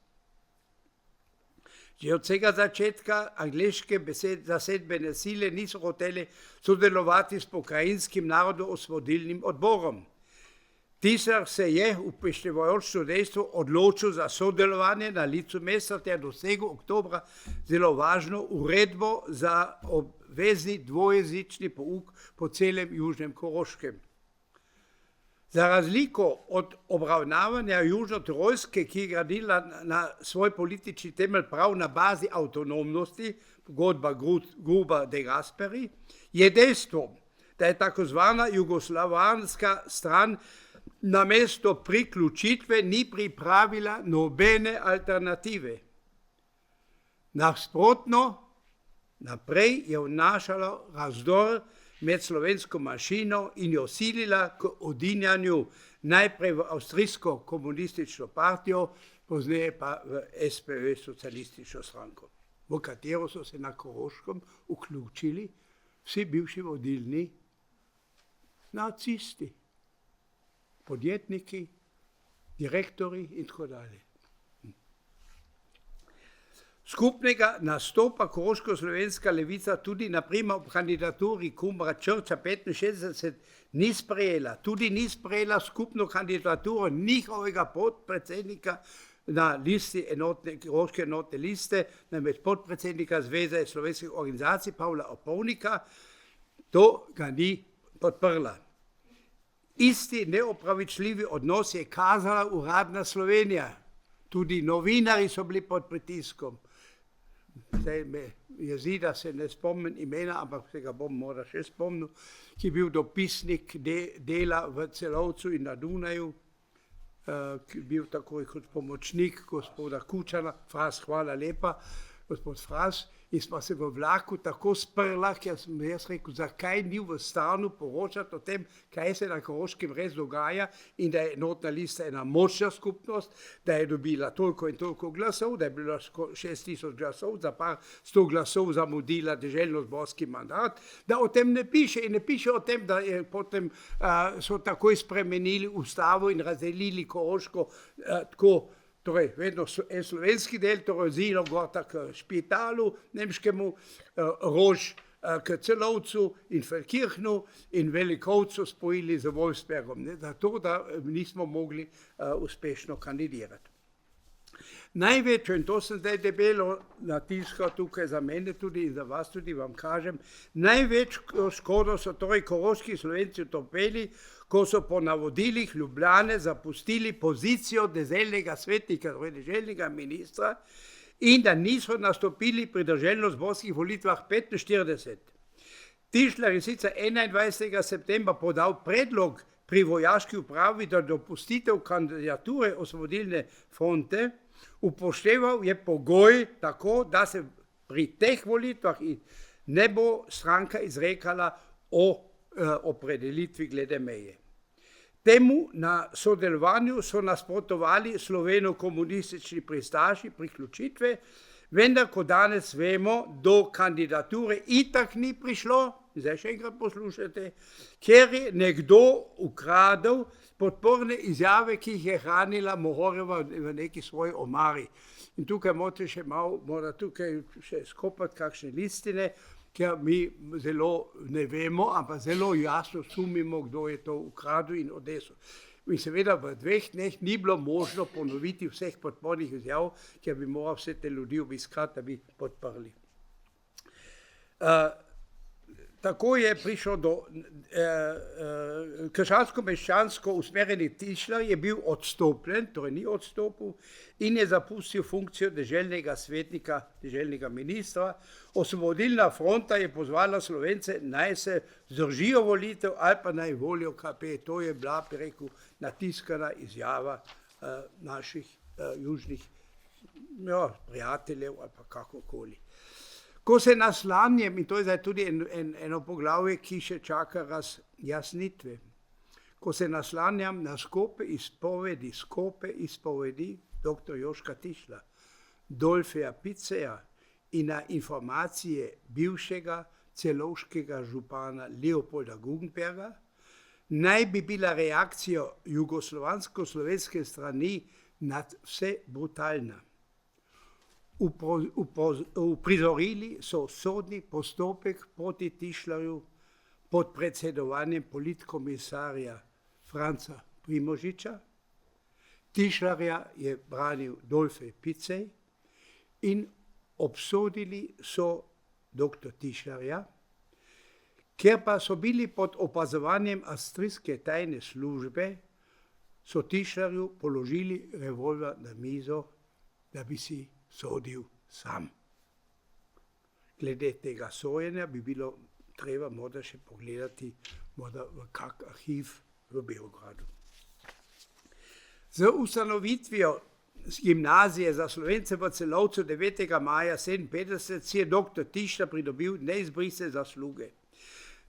Speaker 2: Že od vsega začetka angleške zasedbene sile niso hoteli sodelovati s pokrajinskim narodno-osvobodilnim odborom. Tisar se je, upoštevajoč to dejstvo, odločil za sodelovanje na licu mesta ter dosegel oktobra zelo važno uredbo za obvezni dvojezični pouk po celem južnem Koroškem. Za razliko od obravnavanja Južno-Tirolske, ki je gradila na svoj politični temelj prav na bazi avtonomnosti, pogodba Gruber de Gasperi, je dejstvo, da je tako zvana jugoslovanska stran namesto priključitve ni pripravila nobene alternative. Nasprotno, naprej je vnašalo razdor med slovensko manjšino in jo silila k odinjanju najprej v avstrijsko komunistično partijo, pozneje pa v SPÖ socialistično stranko, v katero so se na Koroškem vključili vsi bivši vodilni nacisti, podjetniki, direktori in tako dalje. Skupnega nastopa koroško-slovenska levica tudi naprimer ob kandidaturi Kumra Črča 65 ni sprejela. Tudi ni sprejela skupno kandidaturo njihovega podpredsednika na listi koroške enotne liste, namreč podpredsednika Zveze slovenskih organizacij Pavla Opolnika, to ga ni podprla. Isti neopravičljivi odnos je kazala uradna Slovenija. Tudi novinari so bili pod pritiskom. Zdaj me jezi, da se ne spomnim imena, ampak se ga bom morda še spomnil, ki je bil dopisnik dela v Celovcu in na Dunaju, ki je bil takoj kot pomočnik gospoda Kučana, Fras, hvala lepa, gospod Fras, in smo se v vlaku tako sprla, ker sem jaz rekel, zakaj ni v stanu poročati o tem, kaj se na Koroškem res dogaja in da je enotna lista ena močna skupnost, da je dobila toliko in toliko glasov, da je bilo 6000 glasov, za par 100 glasov zamudila deželno-zborski mandat, da o tem ne piše in ne piše o tem, da je potem so takoj spremenili ustavo in razdelili Koroško tako. Torej, vedno en slovenski del, torej Zilogorta k Špitalu, nemškemu, Rož k Celovcu in Feldkirchnu in Velikovcu spojili z Wolfsbergom, zato da nismo mogli uspešno kandidirati. Največjo, in to sem zdaj debelo natiskal tukaj za mene tudi in za vas tudi vam kažem, največjo škodo so torej koroški Slovenci utrpeli, ko so po navodilih Ljubljane zapustili pozicijo deželnega svetnika, torej deželnega ministra, in da niso nastopili pri deželno-zborskih volitvah 45. Tišler je sicer 21. septembra podal predlog pri vojaški upravi, da dopustitev kandidature Osvobodilne fronte, upošteval je pogoj tako, da se pri teh volitvah ne bo stranka izrekala o opredelitvi glede meje. Temu na sodelovanju so nasprotovali sloveno-komunistični pristaši priključitve, vendar, ko danes vemo, do kandidature itak ni prišlo, zdaj še enkrat poslušajte, ker je nekdo ukradel podporne izjave, ki jih je hranila Mohorjeva v neki svoji omari. In tukaj morate še malo, mora tukaj še skopati kakšne listine, ker mi zelo ne vemo, ampak zelo jasno sumimo, kdo je to ukradel in odnesel. In seveda v 2 dneh ni bilo možno ponoviti vseh podpornih izjav, ker bi moral vse te ljudi obiskati, da bi podprli. Tako je prišlo do krščansko-meščansko usmerjeni Tišler je bil odstopljen, torej ni odstopil, in je zapustil funkcijo deželnega svetnika, deželnega ministra. Osvobodilna fronta je pozvala Slovence, naj se zdržijo volitev ali pa naj volijo KP. To je bila, bi rekel, natiskana izjava naših južnih prijateljev ali pa kakokoli. Ko se naslanjem, in to je zdaj tudi eno poglavje, ki še čaka razjasnitve, ko se naslanjam na skope izpovedi dr. Joška Tišla, Dolfeja Piceja in na informacije bivšega celovškega župana Leopolda Guggenberga, naj bi bila reakcija jugoslovansko-slovenske strani nad vse brutalna. Uprizorili so sodni postopek proti Tišlerju pod predsedovanjem politkomisarja Franca Primožiča. Tišlerja je branil Dolfej Picej in obsodili so dr. Tišlerja, ker pa so bili pod opazovanjem avstrijske tajne službe, so Tišlerju položili revolver na mizo, da bi si sodil sam. Glede tega sojenja bi bilo treba morda še pogledati v kak arhiv v Beogradu. Z ustanovitvijo gimnazije za Slovence v Celovcu 9. maja 1957 si je dr. Tišler pridobil neizbrisne zasluge.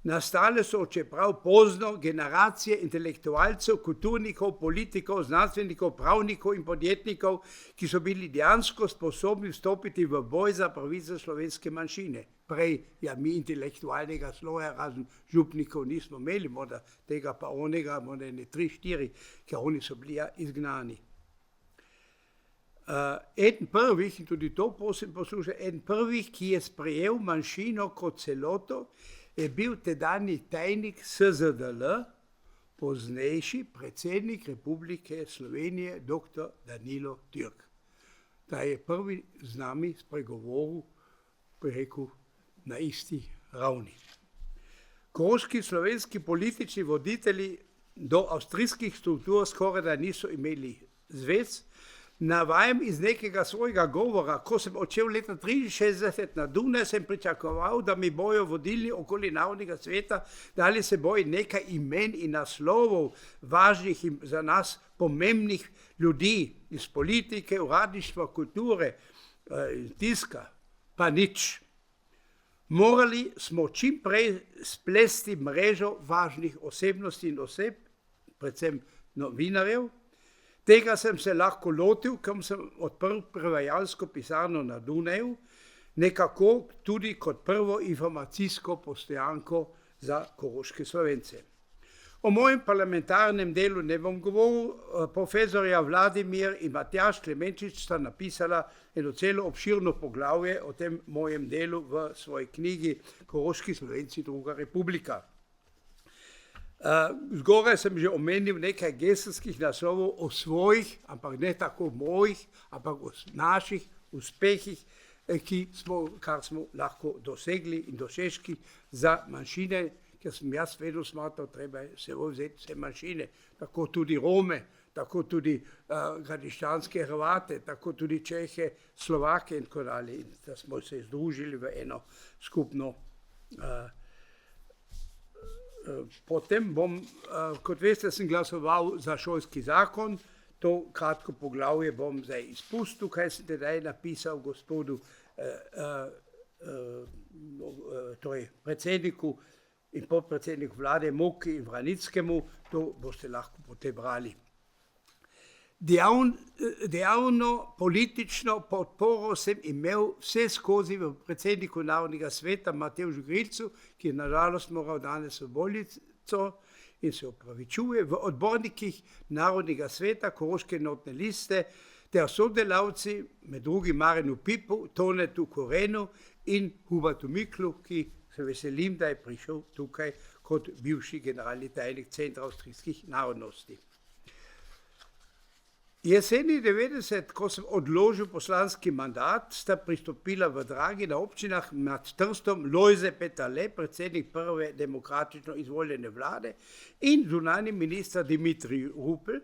Speaker 2: Nastale so, čeprav pozno, generacije intelektualcev, kulturnikov, politikov, znanstvenikov, pravnikov in podjetnikov, ki so bili dejansko sposobni vstopiti v boj za pravice slovenske manjšine. Prej, mi intelektualnega sloja, razen župnikov, nismo imeli, morda tega pa onega, morda ne 3-4, ker oni so bili izgnani. Eden prvih, in tudi to prosim poslušaj, eden prvih, ki je sprejel manjšino kot celoto, je bil tedanji tajnik SZDL, poznejši predsednik Republike Slovenije, dr. Danilo Türk. Ta je prvi z nami spregovoril, bi rekel, na isti ravni. Koroški slovenski politični voditelji do avstrijskih struktur skoraj da niso imeli zvez. Navajam iz nekega svojega govora, ko sem odšel leta 1963 na Dunaj, sem pričakoval, da mi bojo vodilni okoli narodnega sveta dali seboj nekaj imen in naslovov važnih in za nas pomembnih ljudi iz politike, uradništva, kulture, tiska, pa nič. Morali smo čim prej splesti mrežo važnih osebnosti in oseb, predvsem novinarjev. Tega sem se lahko lotil, ker sem odprl prevajalsko pisarno na Dunaju, nekako tudi kot prvo informacijsko postojanko za koroške Slovence. O mojem parlamentarnem delu ne bom govoril, profesorja Vladimir in Matjaž Klemenčič sta napisala eno celo obširno poglavje o tem mojem delu v svoji knjigi Koroški Slovenci druga republika. Zgoraj sem že omenil nekaj geselskih naslovov o svojih, ampak ne tako mojih, ampak o naših uspehih, kar smo lahko dosegli in dosežki za manjšine, ker sem jaz vedno smatral, treba je seboj vzeti vse manjšine, tako tudi Rome, tako tudi gradiščanske Hrvate, tako tudi Čehe, Slovake in tako dalje, in da smo se združili v eno skupno. Potem bom, kot veste, sem glasoval za šolski zakon, to kratko poglavje bom zdaj izpustil, kaj sem tedaj napisal gospodu, torej predsedniku in podpredsedniku vlade Muki in Vranickemu, to boste lahko potem brali. Dejavno politično podporo sem imel vse skozi v predsedniku Narodnega sveta Matevžu Grilcu, ki je nažalost moral danes v bolnico in se opravičuje, v odbornikih Narodnega sveta, Koroške enotne liste, ter sodelavci, med drugim Marjanu Pipu, Tonetu Korenu in Hubertu Miklu, ki se veselim, da je prišel tukaj kot bivši generalni tajnik Centra avstrijskih narodnosti. Jeseni 90, ko sem odložil poslanski mandat, sta pristopila v Dragi na občinah nad Trstom Lojze Peterle, predsednik prve demokratično izvoljene vlade, in zunanji minister Dimitrij Rupel,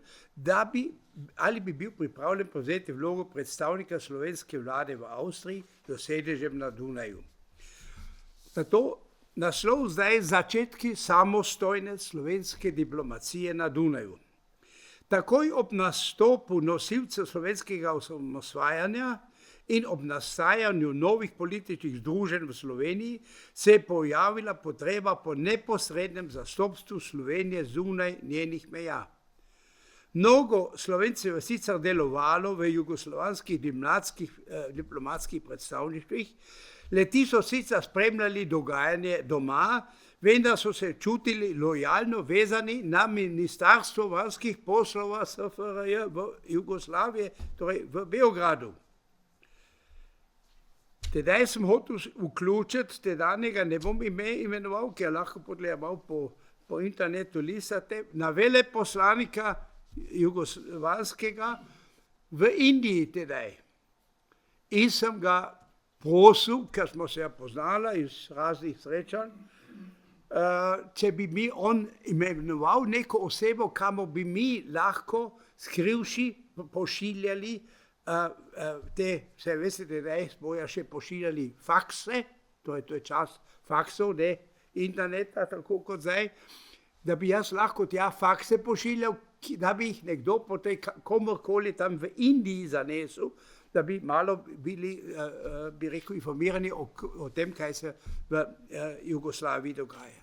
Speaker 2: ali bi bil pripravljen prevzeti vlogo predstavnika slovenske vlade v Avstriji z sedežem na Dunaju. Zato naslov zdaj začetki samostojne slovenske diplomacije na Dunaju. Takoj ob nastopu nosilcev slovenskega osamosvajanja in ob nastajanju novih političnih združenj v Sloveniji se je pojavila potreba po neposrednem zastopstvu Slovenije zunaj njenih meja. Mnogo Slovencev je sicer delovalo v jugoslovanskih diplomatskih predstavništvih, le-ti so sicer spremljali dogajanje doma, vendar so se čutili lojalno vezani na Ministrstvo vanjskih poslov SFRJ v Jugoslaviji, torej v Beogradu. Tedaj sem hotel vključiti, tedanjega ne bom imenoval, ker lahko pogledam po internetu listate, na veleposlanika jugoslovanskega v Indiji tedaj. In sem ga prosil, ker smo se poznala iz raznih srečanj, če bi mi on imenoval neko osebo, kamor bi mi lahko skrivši pošiljali te, vse veste, tedaj smo ja še pošiljali fakse, to je čas faksov, ne interneta, tako kot zdaj, da bi jaz lahko tja fakse pošiljal, da bi jih nekdo potem komorkoli tam v Indiji zanesel, da bi malo bili, bi rekel, informirani o tem, kaj se v Jugoslaviji dogaja.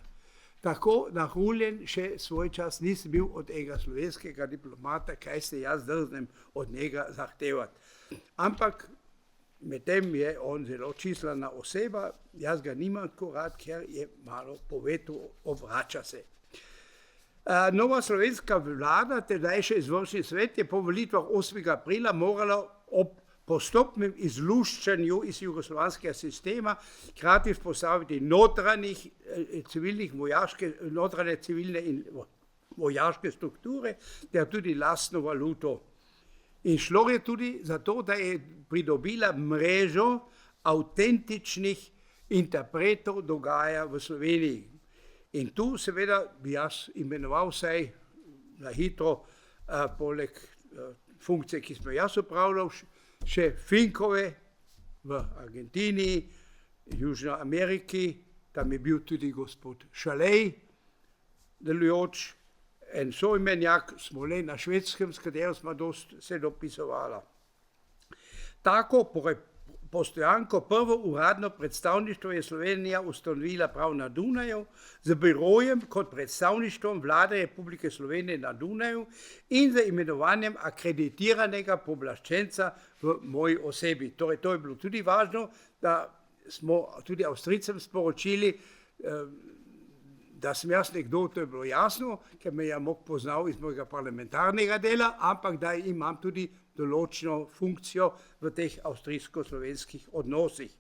Speaker 2: Tako nahuljen še svoj čas nisem bil od tega slovenskega diplomata, kaj se jaz drznem od njega zahtevati. Ampak medtem je on zelo čislana oseba, jaz ga nimam tako rad, ker je malo povedal, obrača se. Nova slovenska vlada, tedaj še izvršni svet, je po volitvah 8. aprila morala ob postopnem izluščanju iz jugoslovanskega sistema hkrati vzpostaviti notranje civilne in vojaške strukture, ter tudi lastno valuto. In šlo je tudi za to, da je pridobila mrežo avtentičnih interpretov dogaja v Sloveniji. In tu seveda bi jaz imenoval vsaj na hitro, poleg funkcije, ki smo jaz upravljal, še Finkove v Argentini, Južni Ameriki, tam je bil tudi gospod Šalej delujoč, en soimenjak Smolej na Švedskem, s katerim smo se dopisovala. Tako postojanko prvo uradno predstavništvo je Slovenija ustanovila prav na Dunaju, z birojem kot predstavništvom vlade Republike Slovenije na Dunaju in z imenovanjem akreditiranega pooblaščenca v moji osebi. Torej, to je bilo tudi važno, da smo tudi Avstrijcem sporočili, da sem jaz nekdo, to je bilo jasno, ker me je poznal iz mojega parlamentarnega dela, ampak da imam tudi določeno funkcijo v teh avstrijsko-slovenskih odnosih.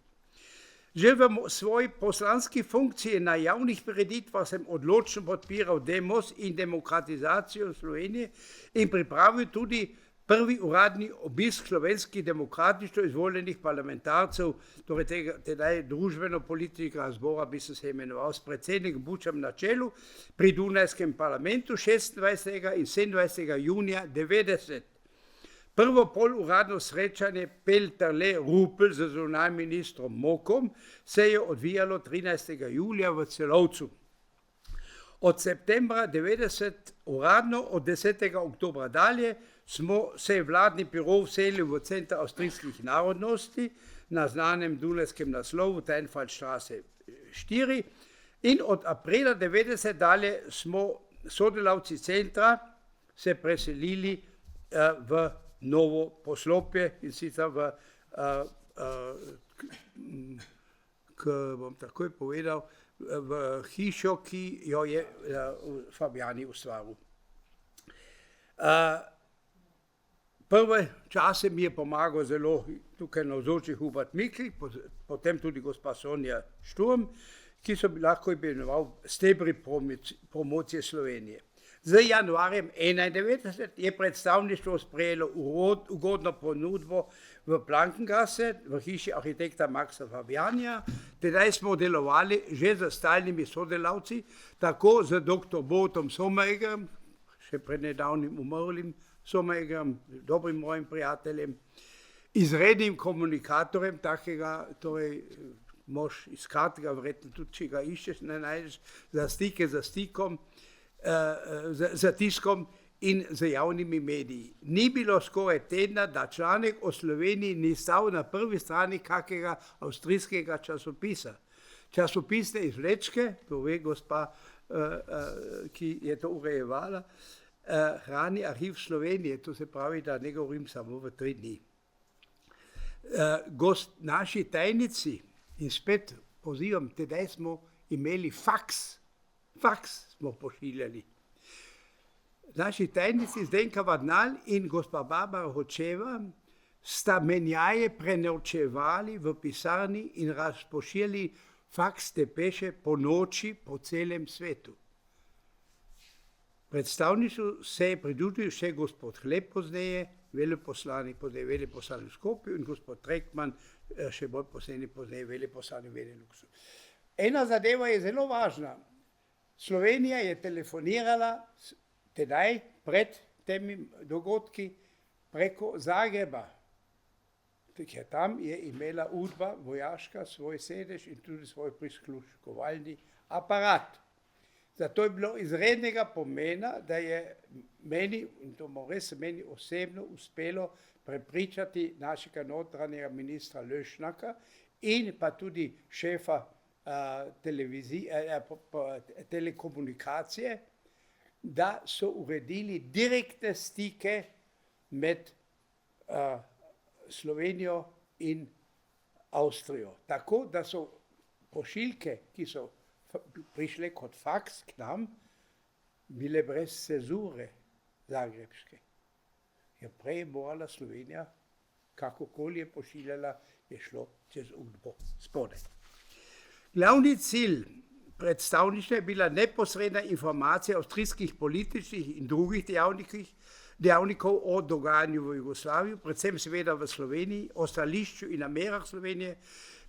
Speaker 2: Že v svoji poslanski funkciji na javnih preditvah sem odločno podpiral demos in demokratizacijo Slovenije in pripravil tudi prvi uradni obisk slovenskih demokratično izvoljenih parlamentarcev, torej tedaj družbeno-političnega zbora bi se imenoval s predsednikom Bučem na čelu pri Dunajskem parlamentu 26. in 27. junija 1990. Prvo poluradno srečanje Pelterle-Rupel z zunanjim ministrom Mokom se je odvijalo 13. julija v Celovcu. Od septembra 1990 uradno, od 10. oktobra dalje, se je vladni biro vselil v Center avstrijskih narodnosti na znanem dunajskem naslovu Teinfallstraße 4 in od aprila 1990 dalje smo sodelavci centra se preselili v novo poslopje in sicer bom takoj povedal, v hišo, ki jo je Fabjani ustvaril. Prve čase mi je pomagal zelo tukaj navzoči Hubert Mikl, potem tudi gospa Sonja Šturm, ki so lahko imenoval stebri promocije Slovenije. Z januarjem 1991 je predstavništvo sprejelo ugodno ponudbo v Plankengasse, v hiši arhitekta Maxa Fabjanja. Tedaj smo delovali že z stalnimi sodelavci, tako z dr. Botom Sommergerem, še pred nedavnim umrlim Sommergerem, dobrim mojim prijateljem, izrednim komunikatorjem takega, torej moš iskati ga, verjetno tudi, če ga iščeš, ne najdeš, za stike, za stikom, za tiskom in z javnimi mediji. Ni bilo skoraj tedna, da članek o Sloveniji ni stal na prvi strani kakega avstrijskega časopisa. Časopisne izvlečke, to ve gospa, ki je to urejevala, hrani arhiv Slovenije, to se pravi, da ne govorim samo v 3 dni. Naši tajnici, in spet pozivam, tedaj smo imeli faks smo pošiljali. Naši tajnici Zdenka Vadnal in gospa Barbara Hočeva sta menjaje prenočevali v pisarni in razpošiljali faks depeše po noči po celem svetu. Predstavništvu se je pridružil še gospod Hleb pozneje, veleposlanik v Skopju in gospod Trekman, še bolj pozneje veleposlanik v Beneluxu. Ena zadeva je zelo važna. Slovenija je telefonirala tedaj pred temi dogodki preko Zagreba. Tam je imela Udba vojaška svoj sedež in tudi svoj prisluškovalni aparat. Zato je bilo izrednega pomena, da je meni, in to res meni osebno uspelo prepričati našega notranjega ministra Lešnaka in pa tudi šefa telekomunikacije, da so uredili direktne stike med Slovenijo in Avstrijo. Tako, da so pošiljke, ki so prišle kot faks k nam, bile brez cezure zagrebške. Je prej morala Slovenija, kakokoli je pošiljala, je šlo čez Udbo spodaj. Glavni cilj predstavništva je bila neposredna informacija avstrijskih političnih in drugih dejavnikov o dogajanju v Jugoslaviji, predvsem seveda v Sloveniji, o stališču in namerah Slovenije.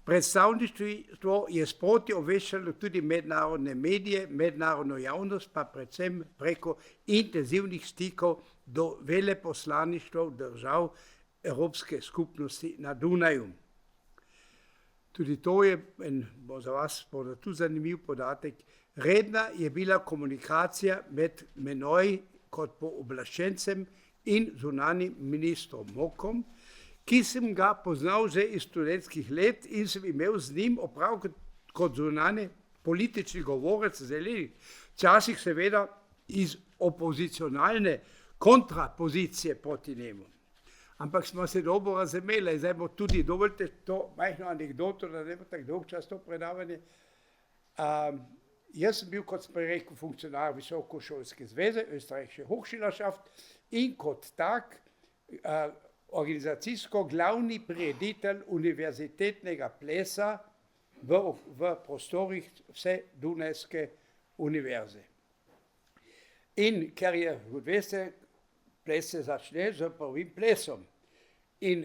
Speaker 2: Predstavništvo je sproti obveščalo tudi mednarodne medije, mednarodno javnost, pa predvsem preko intenzivnih stikov do veleposlaništva držav Evropske skupnosti na Dunaju. Tudi to je, za vas bo tu zanimiv podatek, redna je bila komunikacija med menoj kot pooblaščencem in zunanjim ministrom Mokom, ki sem ga poznal že iz študentskih let in sem imel z njim opravka kot zunanji politični govorec zelenih, včasih seveda iz opozicionalne kontrapozicije proti njemu. Ampak smo se dobro razumeli in zdaj bo tudi, dovolite to majhno anekdoto, da ne bo tako dolg čas to predavanje. Jaz sem bil, kot sem rekel, funkcionar Visokošolske zveze, Österreichische Hochschülerschaft in kot tak organizacijsko glavni prireditelj univerzitetnega plesa v prostorih vse Dunajske univerze. In ker je, kot veste, ples se začne z prvim plesom. In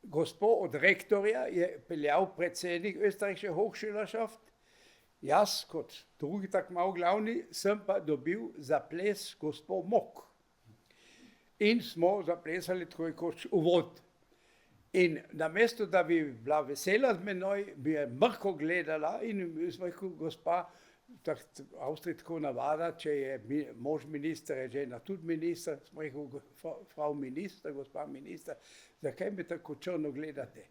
Speaker 2: gospod od rektorja je peljal predsednik Österreichische Hochschülerschaft, jaz kot drugi tak malo glavni sem pa dobil za ples gospod Mok. In smo zaplesali tako kot uvod. In namesto, da bi bila vesela z menoj, bi je mrko gledala in smo rekel, gospa, Avstrija tako navada, če je mož minister, je žena tudi minister, smo rekel, frau minister, gospa minister, zakaj me tako črno gledate?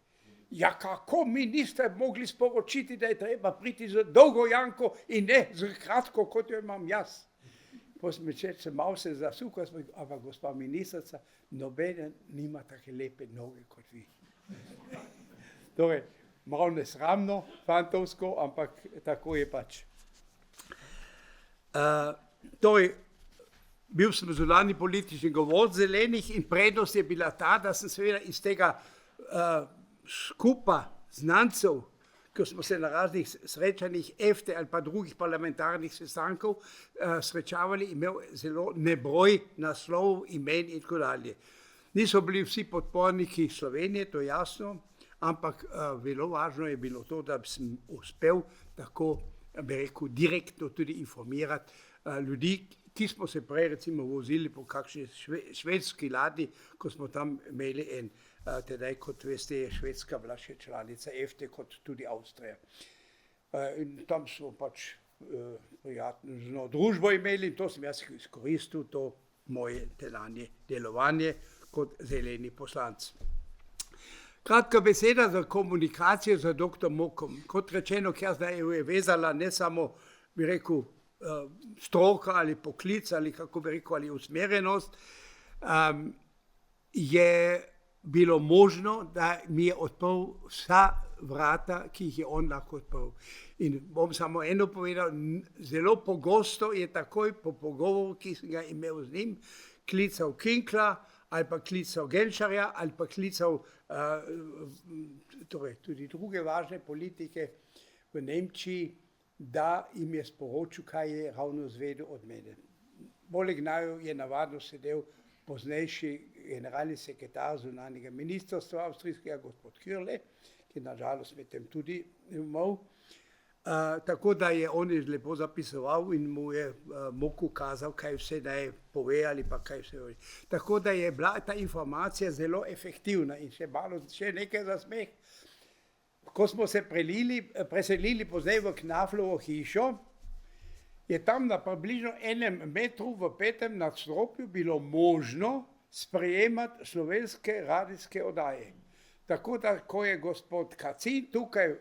Speaker 2: Ja, kako minister mogli sporočiti, da je treba priti z dolgo janko in ne z kratko, kot jo imam jaz? Se malo se zasukal, ampak gospa ministrica, nobene nima take lepe noge kot vi. Torej, malo nesramno, fantovsko, ampak tako je pač. Torej, bil sem zunanji politični govorec zelenih in prednost je bila ta, da sem seveda iz tega skupa znancev, ko smo se na raznih srečanjih EFTE ali pa drugih parlamentarnih sestankov srečavali, imel zelo nebroj naslovov, imen in tako dalje. Niso bili vsi podporniki Slovenije, to je jasno, ampak zelo važno je bilo to, da sem uspel tako, bi rekel, direktno tudi informirati ljudi, ki smo se prej recimo vozili po kakšni švedski ladji, ko smo tam imeli en, tedaj, kot veste, je Švedska bila še članica EFTE, kot tudi Avstrija. In tam smo pač prijatno družbo imeli in to sem jaz izkoristil, to moje telanje delovanje kot zeleni poslanc. Kratka beseda za komunikacijo z dr. Mokom. Kot rečeno, ker zdaj je vezala ne samo, bi rekel, stroka ali poklic ali kako bi rekel, ali usmerjenost, je bilo možno, da mi je odprl vsa vrata, ki jih je on lahko odprl. In bom samo eno povedal, zelo pogosto je takoj po pogovoru, ki sem ga imel z njim, klical Kinkla, ali pa klical Genčarja, ali pa klical torej, tudi druge važne politike v Nemčiji, da jim je sporočil, kaj je ravno zvedel od mene. Poleg naju je navadno sedel poznejši generalni sekretar zunanjega ministrstva avstrijskega, gospod Kürle, ki nažalost medtem tudi umrl. Tako da je on lepo zapisoval in mu je Moku kazal, kaj vse naj pove ali pa kaj vse pove. Tako da je bila ta informacija zelo efektivna in še nekaj za smeh. Ko smo se preselili pozneje v Knaflovo hišo, je tam na približno 1 metru v 5. nadstropju bilo možno sprejemati slovenske radijske oddaje. Tako da, ko je gospod Kacin tukaj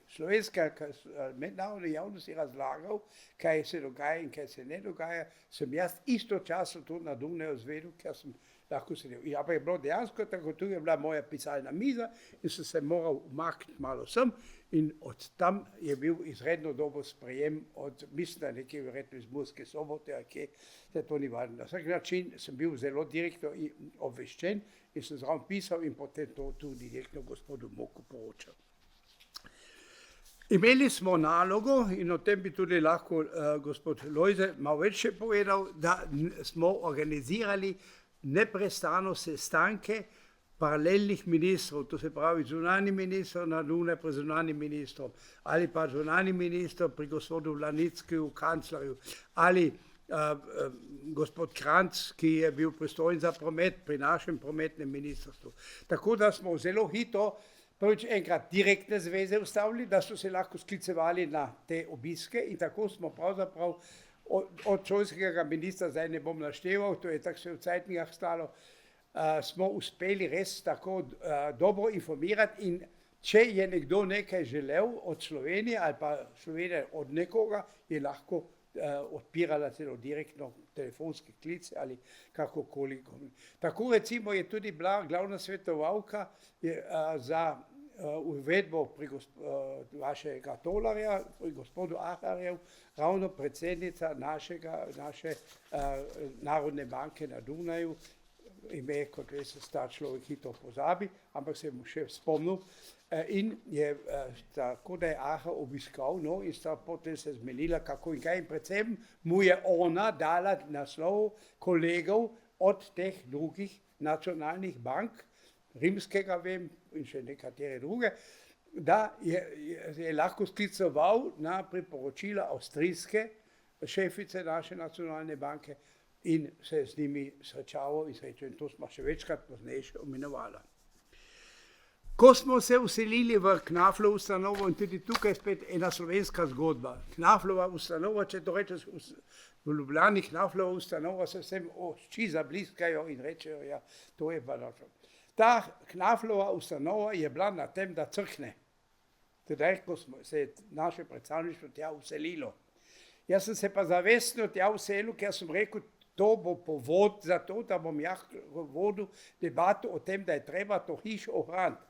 Speaker 2: slovenska mednarodna javnosti razlagal, kaj se dogaja in kaj se ne dogaja, sem jaz istočasno to na Dunaju zvedel, ker sem lahko sedel. Ampak je bilo dejansko tako, tu je bila moja pisalna miza in sem se moral umakniti malo sem in od tam je bil izredno dober sprejem od, mislim, da nekje verjetno iz Murske Sobote, kje se to ni važno. Na vsak način sem bil zelo direktno obveščen in sem zraven pisal in potem to tudi direktno gospodu Moku poročal. Imeli smo nalogo, in o tem bi tudi lahko gospod Lojze malo več še povedal, da smo organizirali neprestano sestanke paralelnih ministrov, to se pravi zunanji minister na Dunaju pri zunanjim ministrom, ali pa zunanji minister pri gospodu Vlanickem, kanclerju, ali gospod Kranc, ki je bil pristojen za promet pri našem prometnem ministrstvu. Tako da smo zelo hitro prvič enkrat direktne zveze ustavili, da so se lahko sklicevali na te obiske in tako smo pravzaprav od šolskega ministra, zdaj ne bom našteval, to je tako se v Cajtningah stalo, smo uspeli res tako dobro informirati in če je nekdo nekaj želel od Slovenije ali pa Slovenije od nekoga, je lahko odpirala celo direktno telefonske klice ali kakokoli. Tako recimo je tudi bila glavna svetovalka za uvedbo pri vašega tolarja, pri gospodu Aharjev, ravno predsednica naše Narodne banke na Dunaju, ime, kot veste, star človek hitro pozabi, ampak se mu še spomnil. In je tako, da je Ahar obiskal, no, in sta potem se zmenila, kako in kaj, in predvsem mu je ona dala naslov kolegov od teh drugih nacionalnih bank, rimskega vem in še nekatere druge, da je lahko skliceval na priporočila avstrijske šefice naše nacionalne banke in se z njimi srečaval in srečal. In to smo še večkrat pozneje še omenovala. Ko smo se vselili v Knaflovo ustanovo, in tudi tukaj spet ena slovenska zgodba. Knaflova ustanova, če to rečeš v Ljubljani, Knaflova ustanova, se vsem oči zabliskajo in rečejo, ja, to je pa dobro. Ta Knaflova ustanova je bila na tem, da crkne. Tedaj, ko se je naše predstavništvo tja vselilo. Jaz sem se pa zavestno tja vselil, ker sem rekel, to bo povod za to, da bom jaz vodil debato o tem, da je treba to hišo ohraniti.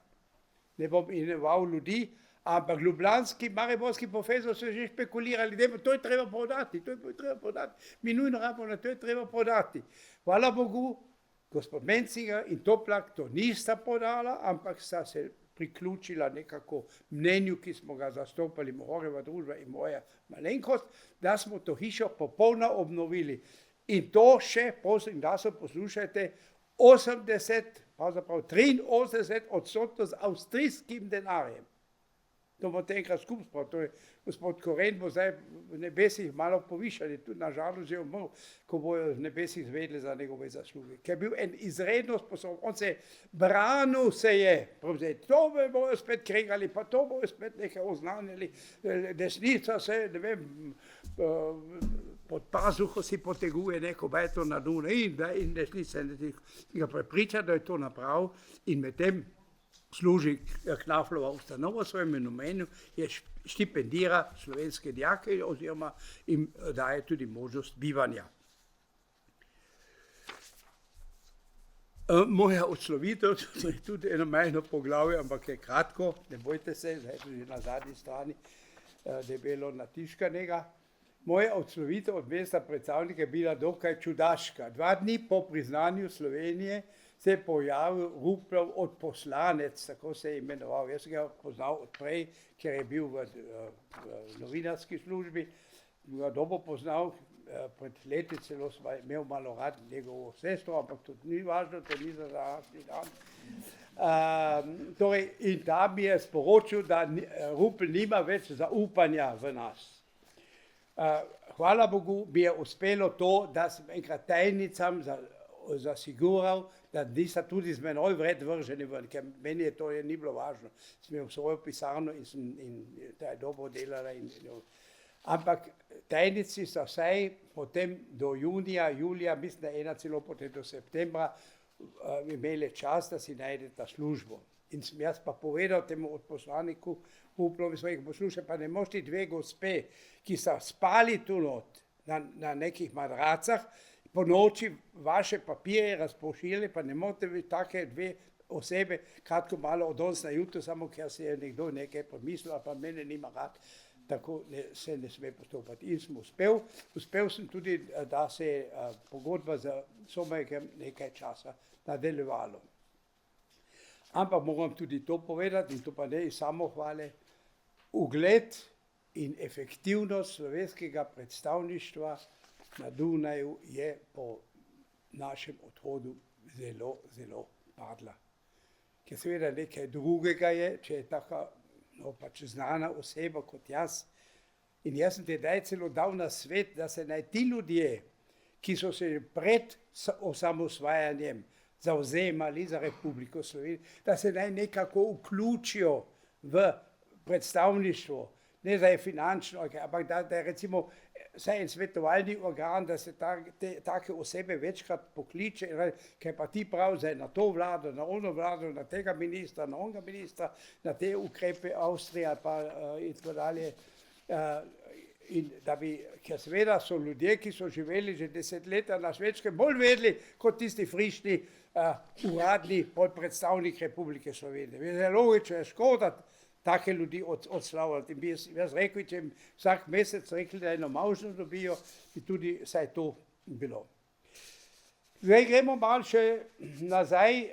Speaker 2: Ne bom imenoval ljudi, ampak ljubljanski, mariborski profesor so že špekulirali, da to je treba prodati, mi nujno rabimo, to je treba prodati. Hvala Bogu, gospod Mencinger in Toplak to nista prodala, ampak sta se priključila nekako mnenju, ki smo ga zastopali, Mohorjeva družba in moja malenkost, da smo to hišo popolno obnovili. In to še, prosim, da se poslušajte, 83% z avstrijskim denarjem. To bo enkrat skupaj, to je gospod Koren bo zdaj v nebesih malo povišali, tudi nažalost že umrl, ko bojo v nebesih zvedeli za njegove zasluge. Ker je bil en izredno sposoben, on se branil se je, to bojo spet kregali, pa to bojo spet nekaj oznanili, desnica se, ne vem, pod pazuho si poteguje neko bajto na Dunaju in desnica ga prepriča, da je to napravil in medtem služi Knaflova ustanova v svojem imenu, je štipendira slovenske dijake oziroma jim daje tudi možnost bivanja. Moja odslovitev, to je tudi eno majhno poglavje, ampak je kratko, ne bojte se, zdaj tudi na zadnji strani debelo natiškanega. Moja odslovitev od mesta predstavnika je bila dokaj čudaška. 2 dni po priznanju Slovenije se je pojavil Ruplov odposlanec, tako se je imenoval. Jaz sem ga poznal odprej, ker je bil v novinarski službi, ga dobro poznal, pred leti celo sem imel malo rad njegovo sestro, ampak tudi ni važno, to ni za današnji dan. Torej, in ta mi je sporočil, da Rupel nima več zaupanja v nas. Hvala Bogu mi je uspelo to, da sem enkrat tajnicam zasigural, da niso tudi z menoj vred vrženi ven, ker meni je to ni bilo važno. Sem imel svojo pisarno in ta je dobro delala. Ampak tajnici so vsaj potem do junija, julija, mislim, da ena celo potem do septembra imeli čas, da si najdeta službo. In sem jaz pa povedal temu odposlaniku Ruplovi svojih poslušaj, pa ne moš ti 2 gospe, ki so spali tu not na nekih madracah, po noči vaše papirje razpošiljali, pa ne morete biti take 2 osebe, kratko malo od danes na jutro, samo ker se je nekdo nekaj pomislil, pa mene nima rad. Tako se ne sme postopati. In sem uspel sem tudi, da se je pogodba za Sommergem nekaj časa nadaljevalo. Ampak moram tudi to povedati, in to pa ne iz samohvale, ugled in efektivnost slovenskega predstavništva na Dunaju je po našem odhodu zelo, zelo padla. Ker seveda nekaj drugega je, če je taka pač znana oseba kot jaz. In jaz sem tedaj celo dal na svet, da se naj ti ljudje, ki so se pred osamosvajanjem zavzemali za Republiko Slovenijo, da se naj nekako vključijo v predstavništvo, ne da je finančno, ampak da je recimo vsaj en svetovalni organ, da se take osebe večkrat pokliče, ker pa ti prav zdaj na to vlado, na ono vlado, na tega ministra, na onega ministra, na te ukrepe Avstrija pa in tako dalje. In da bi, ker seveda so ljudje, ki so živeli že desetletja na Švedskem, bolj vedeli kot tisti frišni uradni podpredstavnik Republike Slovenije. Je logično, je škoda take ljudi odslavljati. In bi jaz rekel, če jim vsak mesec rekli, da eno mavžno dobijo, bi tudi vsaj to bilo. Zdaj gremo malo še nazaj.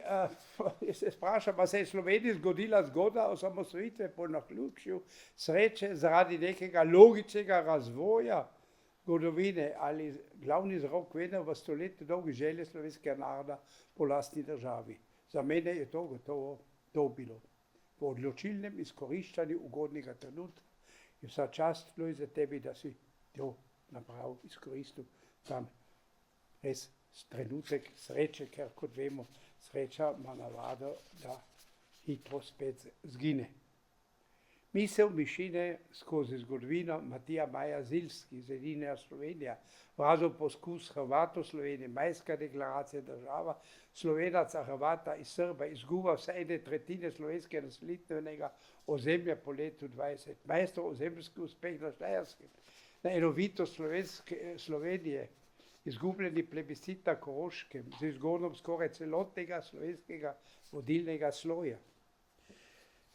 Speaker 2: Se sprašam, pa se je Sloveniji zgodila zgodba osamosvojitve po naključju sreče zaradi nekega logičnega razvoja zgodovine ali glavni vzrok vedno v stoletju dolgi želje slovenskega naroda po lastni državi. Za mene je to gotovo to bilo. Po odločilnem izkoriščanju ugodnega trenutka je vsa čast za tebi, da si to napravil, izkoristil tam res trenutek sreče, ker kot vemo, sreča ima navado, da hitro spet zgine. Misel Mišine skozi zgodovino Matija Maja Zilski iz Edinega Slovenija, Vrazov poskus Hrvatov Slovenije, Majska deklaracija država, Slovenaca, Hrvata iz Srba, izguba vsaj 1/3 slovenskega naselitvenega ozemlja po letu 20, majstrov ozemljski uspeh na Štajerskem, na enovitost Slovenije, izgubljeni plebiscit na Koroškem, z izgonom skoraj celotnega slovenskega vodilnega sloja.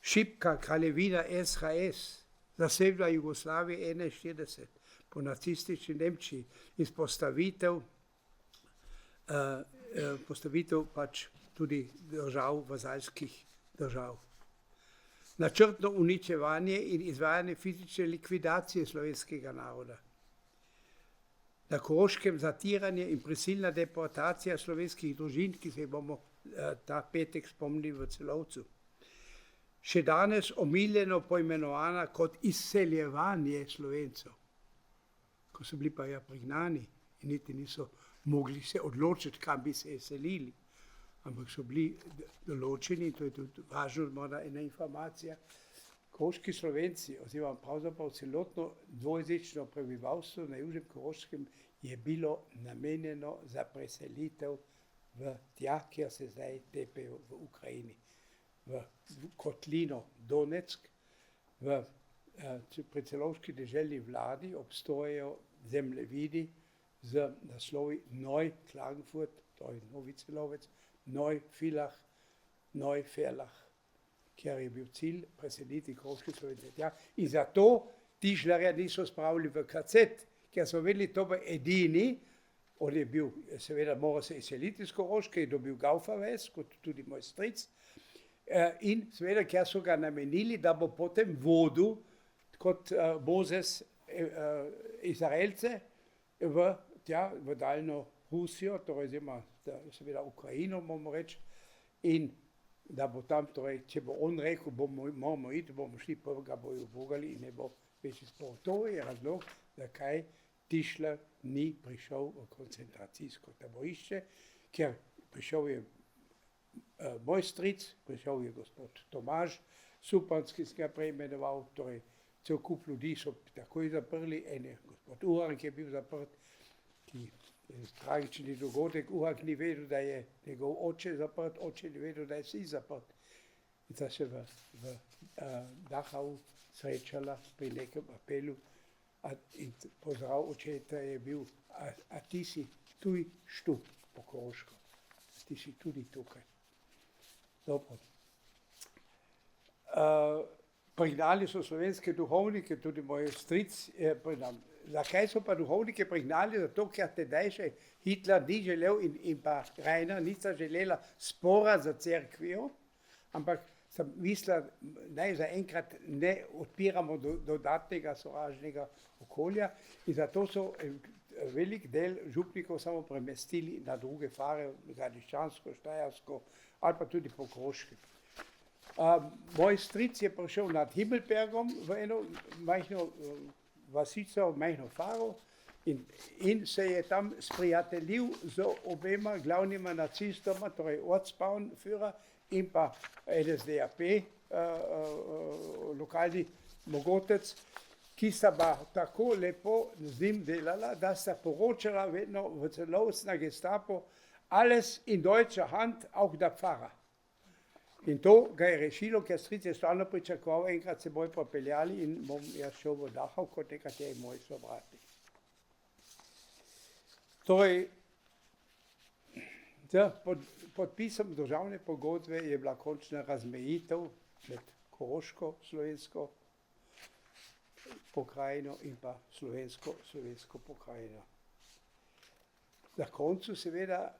Speaker 2: Šibka kraljevina SHS, zasedla Jugoslavije 41, po nacistični Nemčiji, in postavitev pač tudi držav, vazalskih držav. Načrtno uničevanje in izvajanje fizične likvidacije slovenskega naroda. Na Koroškem zatiranje in prisilna deportacija slovenskih družin, ki se bomo ta petek spomnili v Celovcu. Še danes omiljeno poimenovana kot izseljevanje Slovencev, ko so bili pa ja prignani in niti niso mogli se odločiti, kam bi se izselili, ampak so bili določeni, to je tudi važno, morda ena informacija, Koroški Slovenci, oziroma pravzaprav celotno dvojezično prebivalstvo na Južnem Koroškem je bilo namenjeno za preselitev v tja, kjer se zdaj tepejo v Ukrajini. v kotlino Donetsk, pri celovški deželni vladi obstojajo zemljevidi z naslovi Neu Klagenfurt, to je Novi Celovec, Neu Villach, Neu Ferlach, kjer je bil cilj preseliti koroške Slovence tja. In zato Tischlerja niso spravili v KZ, ker so vedeli, to bo edini, on je bil, seveda moral se izseliti iz Koroške, je dobil Gauferves, kot tudi moj stric, in seveda, ker so ga namenili, da bo potem vodil kot Mozes Izraelce v daljno Rusijo, torej seveda Ukrajino, bomo reči, in da bo tam, torej, če bo on rekel, moramo iti, bomo šli, pa ga bojo ubogali in ne bo večji spor. To je razlog, zakaj Tischler ni prišel v koncentracijsko taborišče, ker prišel je moj stric, prišel je gospod Tomaž Supanc, ki sem ga preimenoval, torej cel kup ljudi so takoj zaprli, en je gospod Urank je bil zaprt, ki je tragični dogodek, Urank ni vedel, da je njegov oče zaprt, oče ni vedel, da je sin zaprt. In sta se v Dachau srečala pri nekem apelu in pozdrav očeta je bil, a ti si tuj štup po Koroško, ti si tudi tukaj. Dobro. Prignali so slovenske duhovnike, tudi moj stric je prignal. Zakaj so pa duhovnike prignali? Zato, ker tedaj še Hitler ni želel in pa Reiner nista želela spora za cerkvijo, ampak sem mislil, naj zaenkrat ne odpiramo dodatnega sovražnega okolja in zato so velik del župnikov samo premestili na druge fare, Gradiščansko, Štajersko ali pa tudi po Koroškem. Moj stric je prišel nad Himmelbergom v eno majhno vasico, majhno faro in se je tam sprijateljil z obema glavnima nacistoma, torej Ortsbauernführer in pa NSDAP, lokalni mogotec, ki sta pa tako lepo z njim delala, da sta poročala vedno v Celovec na Gestapo, alles in deutscher Hand, auch der Pfarrer. In to ga je rešilo, ker stric je stalno pričakoval, enkrat se bojo popeljali in bom jaz šel v Dachau kot nekateri moji sobrati. Torej, z podpisom državne pogodbe je bila končna razmejitev med Koroško, slovensko pokrajino in pa slovensko pokrajino. Na koncu seveda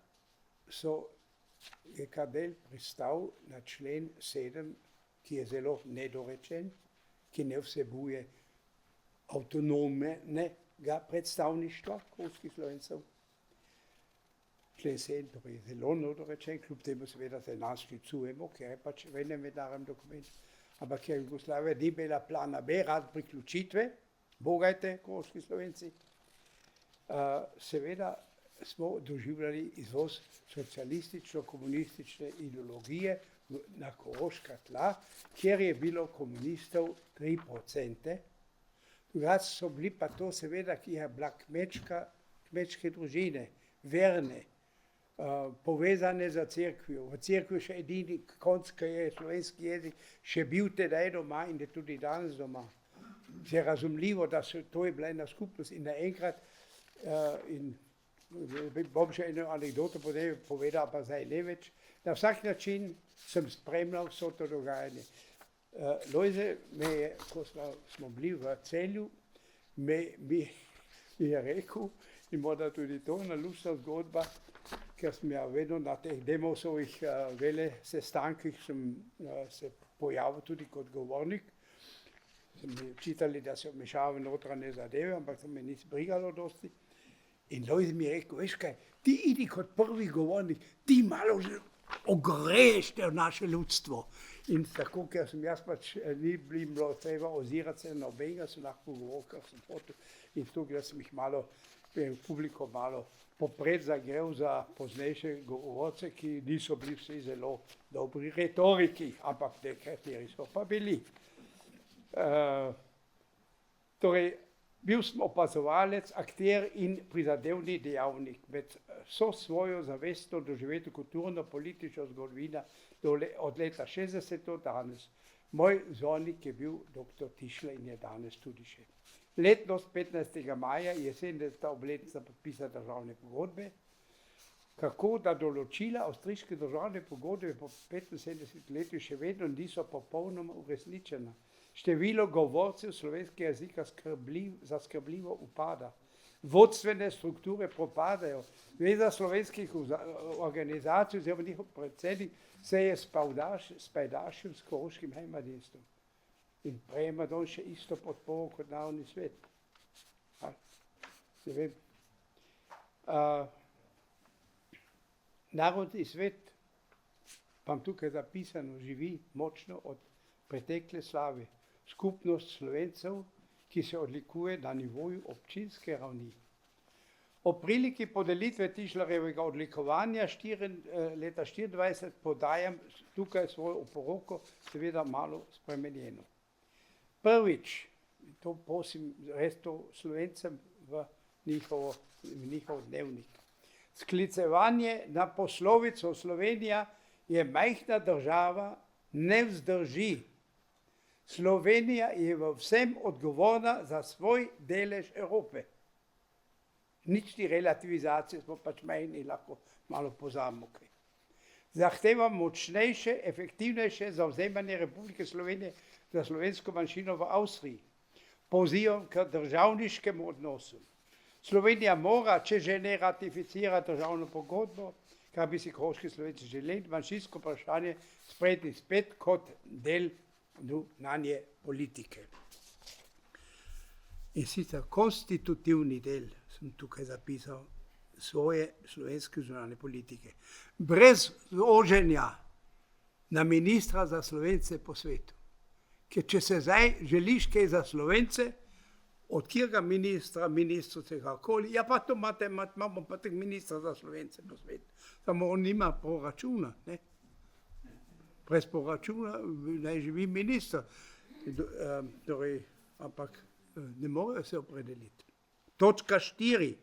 Speaker 2: je Kardelj pristal na člen 7, ki je zelo nedorečen, ki ne vsebuje avtonomnega predstavništva koroških Slovencev. Člen 7 torej je zelo nedorečen, kljub temu seveda se nas sklicujemo, ker je pač v enem mednarodnem dokumentu, ampak ker Jugoslavija ni imela plana B, rad priključitve, bogajte koroški Slovenci, seveda smo doživljali izvoz socialistično-komunistične ideologije na koroška tla, kjer je bilo komunistov 3%. Drugače so bili pa to seveda, ki je bila kmečke družine, verne, povezane za cerkvijo. V cerkvi še edini konc, ki je slovenski jezik še bil tedaj doma in je tudi danes doma. Je razumljivo, da to je bila ena skupnost in naenkrat bom še eno anekdoto povedal, pa zdaj ne več. Na vsak način sem spremljal vso to dogajanje. Lojze me je, ko smo bili v Celju, mi je rekel, in morda tudi to ena luštna zgodba, ker sem ja vedno na teh Demosovih vele sestankih sem se pojavil tudi kot govornik. So mi učitali, da se vmešavam v notranje zadeve, ampak to me ni brigalo dosti. In Lojze mi je rekel, veš kaj, ti idi kot prvi govornik, ti malo ogreješ te v naše ljudstvo. In tako, ker sem jaz pač ni bilo treba ozirati se na obenega, sem lahko govoril, kar sem hotel. In tukaj, da sem jih malo, publiko malo popred zagrel za poznejše govorce, ki niso bili vsi zelo dobri retoriki, ampak nekateri so pa bili. Torej, Bil sem opazovalec, akter in prizadevni dejavnik med vso svojo zavestno doživeto kulturno politično zgodovino od leta 60 do danes. Moj vzornik je bil dr. Tišler in je danes tudi še. Letnost 15. maja je 70. obletnica podpisa državne pogodbe, kako da določila avstrijske državne pogodbe po 75 letih še vedno niso popolnoma uresničena. Število govorcev slovenskega jezika zaskrbljivo upada. Vodstvene strukture propadajo. Zveza slovenskih organizacij oziroma njihov predsednik se je spajdašil s koroškim heimatdienstom. In prejema don še isto podporo kot narodni svet. Ne vem. Narodni svet, pa tukaj zapisano, živi močno od pretekle slave. Skupnost Slovencev, ki se odlikuje na nivoju občinske ravni. O priliki podelitve Tišlerjevega odlikovanja leta 1924 podajam tukaj svojo oporoko, seveda malo spremenjeno. Prvič, to prosim res to Slovencem v njihov dnevnik. Sklicevanje na poslovico Slovenija je majhna država, ne vzdrži. Slovenija je v vsem odgovorna za svoj delež Evrope. Nič ti relativizacije, smo pač majhni, lahko malo pozabimo kaj. Zahtevam močnejše, efektivnejše zavzemanje Republike Slovenije za slovensko manjšino v Avstriji. Pozivam k državniškemu odnosu. Slovenija mora, če že ne ratificira državno pogodbo, kar bi si koroški Slovenci želeli, manjšinsko vprašanje sprejeti spet kot del zunanje politike. In sicer konstitutivni del sem tukaj zapisal svoje slovenske zunanje politike. Brez zoženja na ministra za Slovence po svetu. Ker če se zdaj želiš kaj za Slovence, od kjerga ministrice kakoli, ja pa to imamo pa tak ministra za Slovence po svetu. Samo on nima proračuna, ne? Brez proračuna naj živi minister, ampak ne morejo se opredeliti. Točka 4.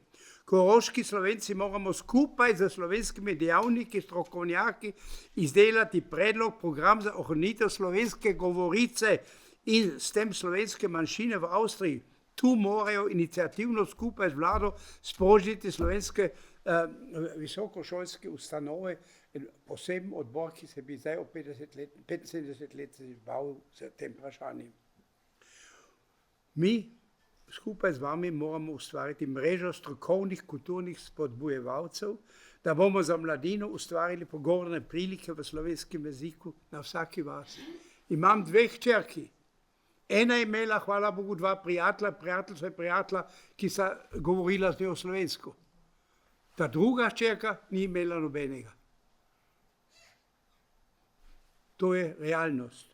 Speaker 2: Koroški Slovenci moramo skupaj z slovenskimi dejavniki, strokovnjaki izdelati predlog, program za ohranitev slovenske govorice in s tem slovenske manjšine v Avstriji. Tu morajo iniciativno skupaj z vlado sprožiti slovenske visokošolske ustanove, poseben odbor, ki se bi zdaj o 75 let bavil s tem vprašanjem. Mi skupaj z vami moramo ustvariti mrežo strokovnih kulturnih spodbujevalcev, da bomo za mladino ustvarili pogovorne prilike v slovenskem jeziku na vsaki vasi. Imam 2 hčerki. Ena je imela, hvala Bogu, 2 prijatelja, ki sta govorila z njo slovensko. Ta druga hčerka ni imela nobenega. To je realnost.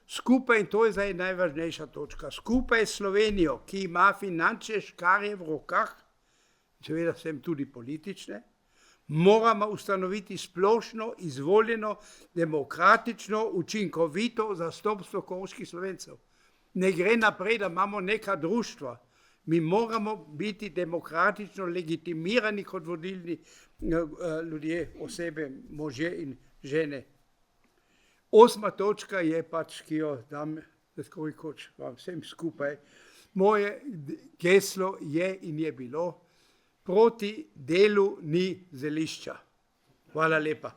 Speaker 2: Skupaj, in to je zdaj najvažnejša točka, skupaj s Slovenijo, ki ima finančne škarje v rokah, seveda sem tudi politične, moramo ustanoviti splošno, izvoljeno, demokratično, učinkovito zastopstvo koroških Slovencev. Ne gre naprej, da imamo neka društva. Mi moramo biti demokratično legitimirani kot vodilni ljudje, osebe, možje in žene. 8. točka je pač, ki jo dam vam vsem skupaj. Moje geslo je in je bilo: proti delu ni zelišča. Hvala lepa.